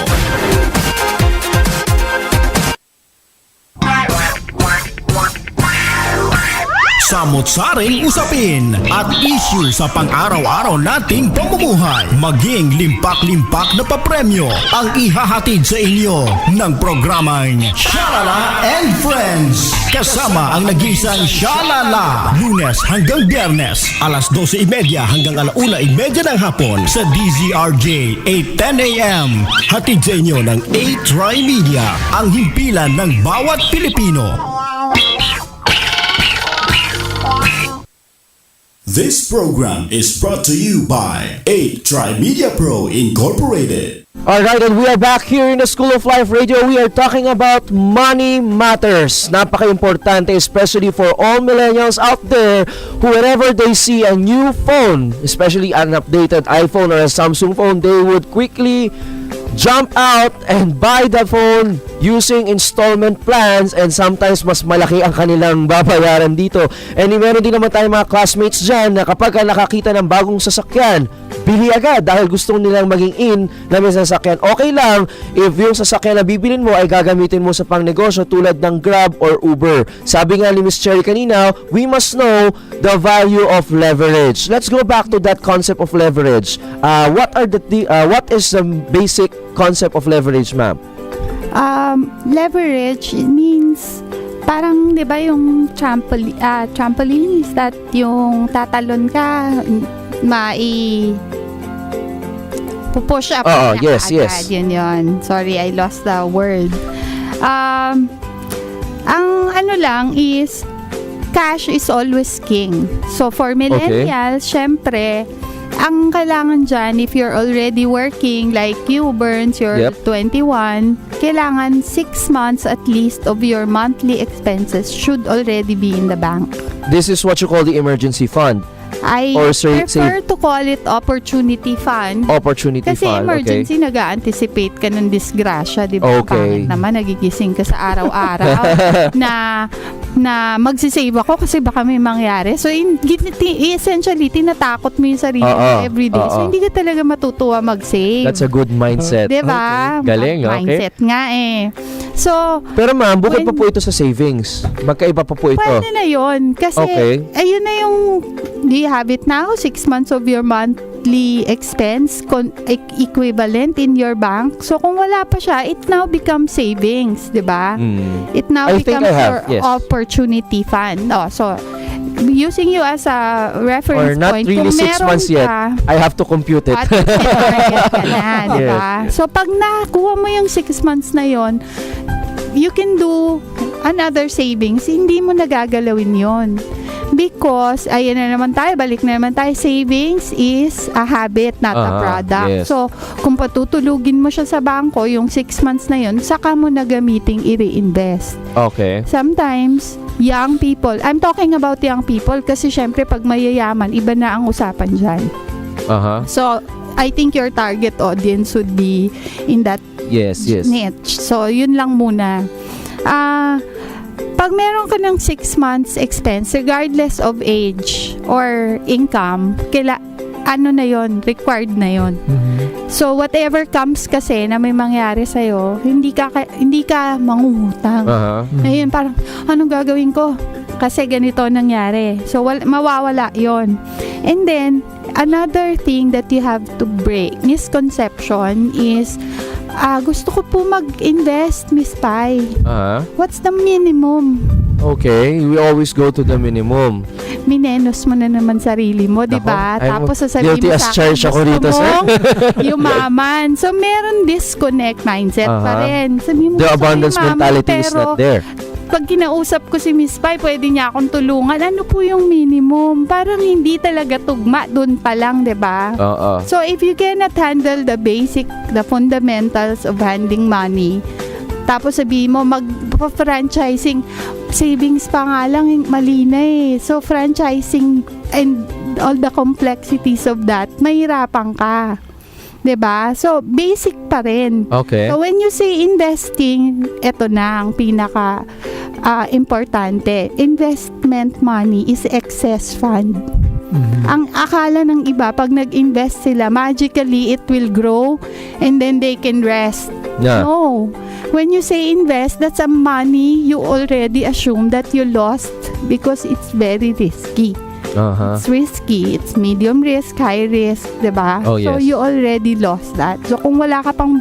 Samot-saring usapin at issue sa pang-araw-araw nating pamumuhay. Maging limpak-limpak na papremyo ang ihahatid sa inyo ng programang Shalala and Friends. Kasama ang nag-iisang Shalala. Lunes hanggang Biyernes, alas 12:30 hanggang alas 1:30 ng hapon sa DZRJ 810 AM. Hatid sa inyo ng A-Troy Media, ang himpilan ng bawat Pilipino. This program is brought to you by 8 Media Pro Incorporated. Alright, and we are back here in the School of Life Radio. We are talking about money matters. Napaka-importante, especially for all millennials out there who whenever they see a new phone, especially an updated iPhone or a Samsung phone, they would quickly jump out and buy the phone using installment plans, and sometimes mas malaki ang kanilang babayaran dito. And meron din naman tayong mga classmates dyan na kapag nakakita ng bagong sasakyan, bili agad dahil gusto nilang maging in na may sasakyan. Okay lang if yung sasakyan na bibilin mo ay gagamitin mo sa pangnegosyo tulad ng Grab or Uber. Sabi nga ni Miss Cherry kanina, we must know the value of leverage. Let's go back to that concept of leverage. What is the basic concept of leverage, ma'am? Leverage means parang 'di ba yung trampoline is that yung tatalon ka pupush up yes. yun. Sorry, I lost the word. Ang ano lang is cash is always king. So for millennials, syempre ang kailangan dyan, if you're already working, like you, Burns, you're 21, kailangan 6 months at least of your monthly expenses should already be in the bank. This is what you call the emergency fund. I prefer to call it opportunity fund. Opportunity kasi fund, emergency, nag-a-anticipate ka ng disgrasya, di ba? Okay. Pangit naman, nagigising ka sa araw-araw na magsisave ako kasi baka may mangyari. So, essentially, tinatakot mo yung sarili mo everyday. So, hindi ka talaga matutuwa mag-save. That's a good mindset. Di ba? Okay. Galing, okay. Mindset nga eh. So, pero ma'am, bukod pa po ito sa savings. Magkaiba pa po ito. Pwede na yun. Kasi, ayun na yung, do you have it now? 6 months of your monthly expense equivalent in your bank. So, kung wala pa siya, it now becomes savings, di ba? It now becomes your opportunity fund. Oh, so, using you as a Or reference not point, really kung 6 meron months yet. ka, I have to compute it. at least may target ka na, di ba? Yes, yes. So, pag nakuha mo yung 6 months na yon, you can do another savings. Hindi mo nagagalawin yon. Because, ayan na naman tayo, balik na naman tayo, savings is a habit, not a product. yes. So, kung patutulugin mo siya sa bangko, yung 6 months na yon, saka mo na gamiting i-reinvest. Okay. Sometimes, young people, I'm talking about young people kasi syempre pag mayayaman, iba na ang usapan dyan. So, I think your target audience would be in that Yes, yes. niche. So, yun lang muna. Pag meron ka ng 6 months expense, regardless of age or income, ano na yon, required na yon. So, whatever comes kasi na may mangyari sa'yo, hindi ka mangungutang. Ngayon, parang, anong gagawin ko? Kasi ganito nangyari. So, mawawala yon. And then, another thing that you have to break, misconception is, gusto ko po mag-invest, Miss Pai. What's the minimum? Okay, we always go to the minimum. Minenos mo na naman sarili mo, di ba? Nako, Tapos sasabihin guilty mo as sa akin, charged ako gusto rito, sir. mong yumaman. So, meron disconnect mindset pa rin. Sabihin mo, The gusto ko abundance yumaman, mentality is pero not there. pag kinausap ko si Miss Pai, pwede niya akong tulungan. Ano po yung minimum? Parang hindi talaga tugma doon pa lang, di ba? So, if you cannot handle the fundamentals of handling money, tapos sabihin mo, mag-franchising, savings pa nga lang, mali na eh. So, franchising and all the complexities of that, mahirapan ka. 'Di ba? So, basic pa rin. Okay. So, when you say investing, eto na ang pinaka importante. Investment money is excess fund. Ang akala ng iba, pag nag-invest sila, magically it will grow and then they can rest. Yeah. No. When you say invest, that's a money you already assume that you lost because it's very risky. It's risky. It's medium risk, high risk, diba? Oh, So, yes. you already lost that. So, kung wala ka pang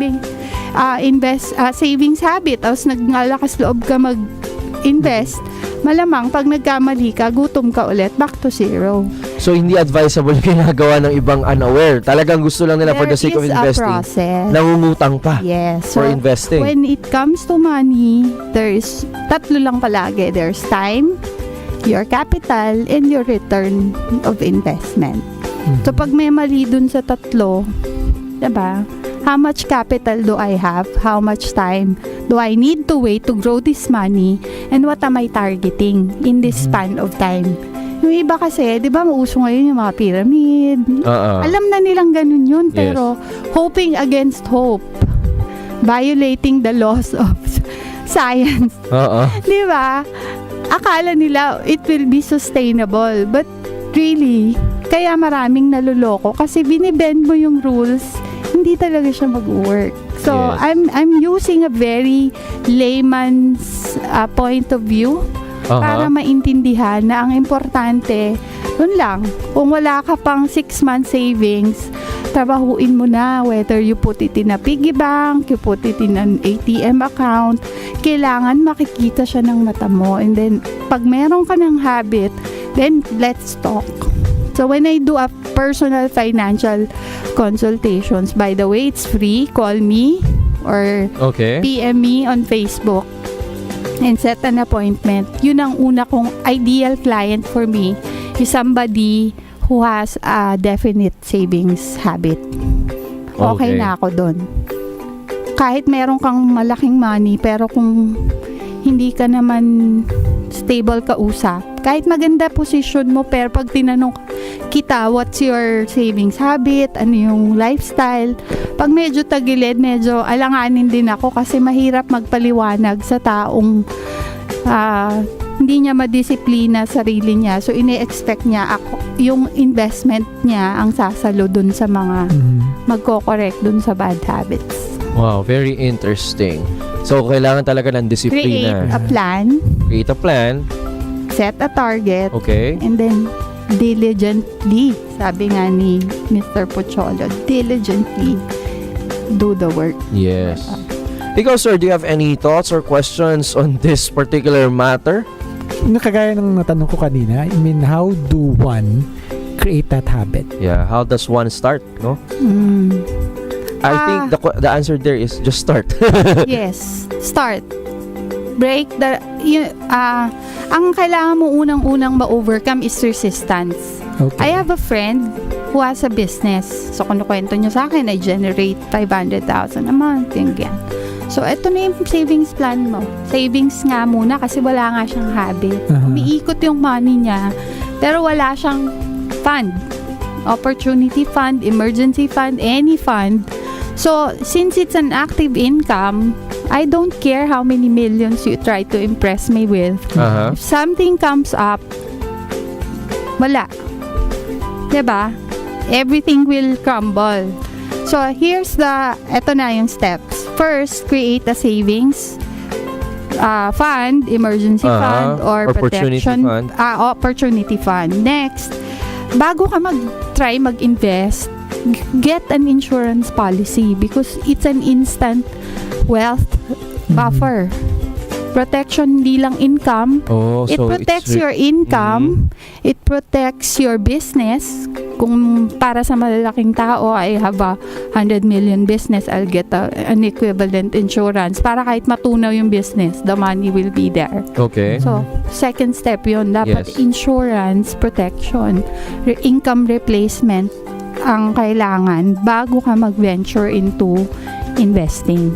savings habit, tapos naglalakas loob ka mag-invest, malamang pag nagkamali ka, gutom ka ulit, back to zero. So, hindi advisable yung ginagawa ng ibang unaware. Talagang gusto lang nila for the sake of There is a investing. process. Nangungutang pa Yes. for So, investing. when it comes to money, there's tatlo lang palagi. There's time, your capital, and your return of investment. So, pag may mali dun sa tatlo, diba? How much capital do I have? How much time do I need to wait to grow this money? And what am I targeting in this span of time? Yung iba kasi, di ba, mauso ngayon yung mga pyramid. Alam na nilang ganun yun, pero hoping against hope. Violating the laws of science. Di ba? Akala nila it will be sustainable. But really, kaya maraming naluloko kasi binibend mo yung rules, hindi talaga siya mag-work. So, Yes. I'm using a very layman's point of view para maintindihan na ang importante, dun lang, kung wala ka pang 6 month savings, trabahuin mo na, whether you put it in a piggy bank, you put it in an ATM account, kailangan makikita siya ng mata mo. And then, pag meron ka ng habit, then let's talk. So, when I do a personal financial consultations, by the way, it's free. Call me or PM me on Facebook and set an appointment. Yun ang una kong ideal client for me is somebody who has a definite savings habit. Okay na ako doon. Kahit meron kang malaking money, pero kung hindi ka naman stable ka usap, kahit maganda position mo, pero pag tinanong kita, what's your savings habit, ano yung lifestyle, pag medyo tagilid, medyo alanganin din ako kasi mahirap magpaliwanag sa taong hindi niya madisiplina sarili niya. So, ine-expect niya yung investment niya ang sasalo dun sa mga magko-correct dun sa bad habits. Wow, very interesting. So, kailangan talaga ng disiplina. Create a plan. Create a plan. Set a target. Okay. And then, diligently, sabi nga ni Mr. Pocholo, diligently do the work. Yes. Ikaw, sir, do you have any thoughts or questions on this particular matter? Kagaya ng natanong ko kanina, I mean, how do one create that habit? Yeah, how does one start, no? I think the answer there is just start. Yes, start. Break ang kailangan mo unang-unang ma-overcome is resistance. Okay. I have a friend who has a business. So, kung kwento niya sa akin, I generate 500,000 a month. Yung ganyan. So, ito na yung savings plan mo. Savings nga muna kasi wala nga siyang habit. Umiikot yung money niya, pero wala siyang fund. Opportunity fund, emergency fund, any fund. So, since it's an active income, I don't care how many millions you try to impress me with. If something comes up, wala. Diba? Everything will crumble. So, eto na yung steps. First, create a savings fund, emergency fund, or opportunity protection fund. Opportunity fund. Next, bago ka mag-try mag-invest, get an insurance policy because it's an instant wealth buffer. Protection, hindi lang income. It protects your income. It protects your business. Kung para sa malalaking tao, I have a 100 million business, I'll get an equivalent insurance. Para kahit matunaw yung business, the money will be there. Okay. So, second step yun. Dapat Yes. insurance, protection, income replacement ang kailangan bago ka mag-venture into investing.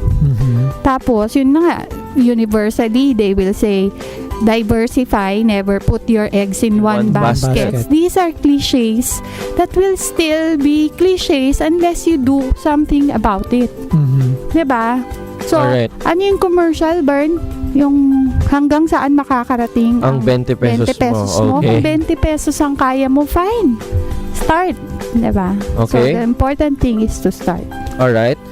Tapos, yun na nga, universally, they will say, diversify, never put your eggs in one basket. These are cliches that will still be cliches unless you do something about it. Diba? So, Alright. ano yung commercial, Bern? Yung hanggang saan makakarating Ang 20 pesos, 20 pesos mo. Okay. Kung 20 pesos ang kaya mo, fine. Start. Diba? Okay. So, the important thing is to start. Alright.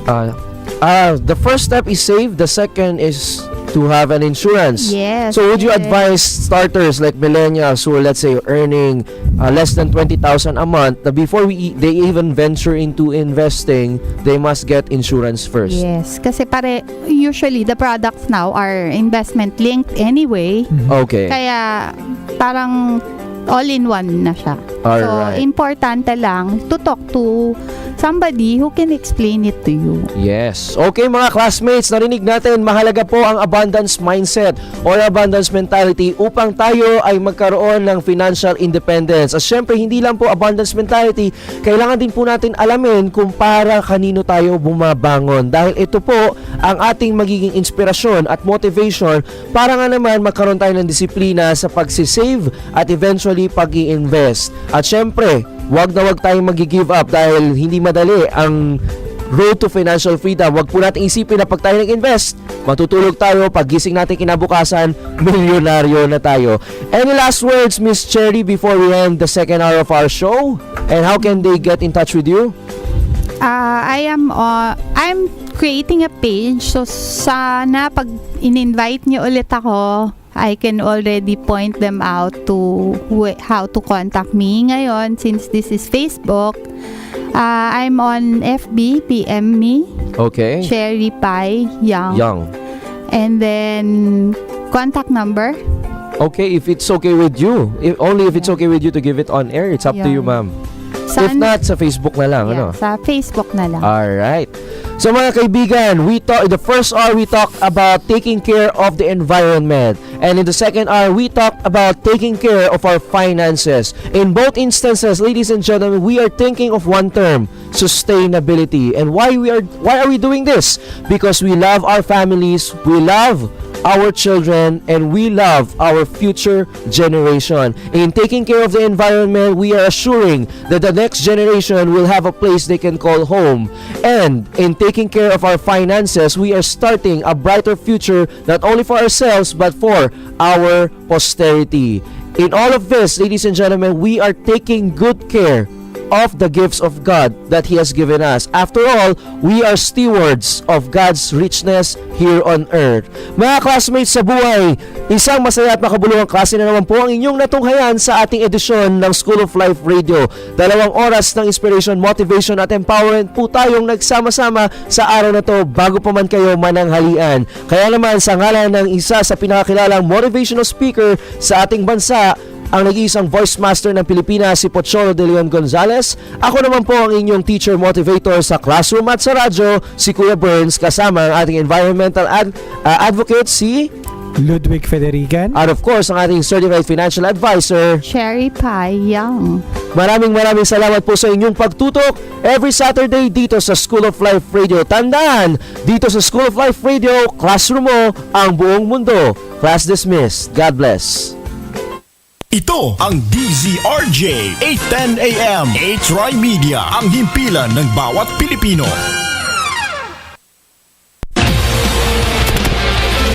The first step is save. The second is to have an insurance. Yes. So would you advise starters like millennials who are, let's say, earning less than 20,000 a month, that before they even venture into investing, they must get insurance first? Yes. Kasi usually the products now are investment linked anyway. Okay. Kaya parang all-in-one na siya. Alright. So, importante lang to talk to somebody who can explain it to you. Yes. Okay mga classmates, narinig natin, mahalaga po ang abundance mindset or abundance mentality upang tayo ay magkaroon ng financial independence. At syempre, hindi lang po abundance mentality, kailangan din po natin alamin kung para kanino tayo bumabangon. Dahil ito po ang ating magiging inspirasyon at motivation para nga naman magkaroon tayo ng disiplina sa pagsisave at eventually pag-i-invest. At syempre, wag na wag tayong mag-give up dahil hindi madali ang road to financial freedom. Wag po natin isipin na pag tayo nag-invest, matutulog tayo, pag-gising natin kinabukasan, milyonaryo na tayo. Any last words, Miss Cherry, before we end the second hour of our show? And how can they get in touch with you? I'm creating a page, so sana pag in-invite niyo ulit ako, I can already point them out to how to contact me. Ngayon, since this is Facebook, I'm on FB, PM me. Okay. Cherry Pie Young. And then, contact number. Okay, if it's okay with you. Only if it's okay with you to give it on air. It's up to you, ma'am. If not, sa Facebook na lang, ano? Sa Facebook na lang. Alright. So mga kaibigan, the first hour we talked about taking care of the environment. And in the second hour, we talked about taking care of our finances. In both instances, ladies and gentlemen, we are thinking of one term, sustainability. And why are we doing this? Because we love our families, we love our children, and we love our future generation. In taking care of the environment, we are assuring that the next generation will have a place they can call home. And in taking care of our finances, we are starting a brighter future not only for ourselves but for our posterity. In all of this, ladies and gentlemen, we are taking good care of the gifts of God that He has given us. After all, we are stewards of God's richness here on earth. Mga classmates sa buhay, Isang masaya at makabuluhang klase na naman po ang inyong natunghayan sa ating edisyon ng School of Life Radio. 2 oras ng inspiration, motivation at empowerment po tayong nagsama-sama sa araw na to bago pa man kayo mananghalian. Kaya naman sa ngalan ng isa sa pinakakilalang motivational speaker sa ating bansa, ang nag-iisang voice master ng Pilipinas, si Pocholo de Leon Gonzales. Ako naman po ang inyong teacher motivator sa classroom at sa radyo, si Kuya Burns, kasama ang ating environmental advocate, si Ludwig Federigan. and of course, ang ating certified financial advisor, Cherry Pie Young. Maraming salamat po sa inyong pagtutok every Saturday dito sa School of Life Radio. Tandaan, dito sa School of Life Radio, classroom mo ang buong mundo. Class dismissed. God bless. Ito ang DZRJ 810 AM. A-Try Media, ang himpilan ng bawat Pilipino.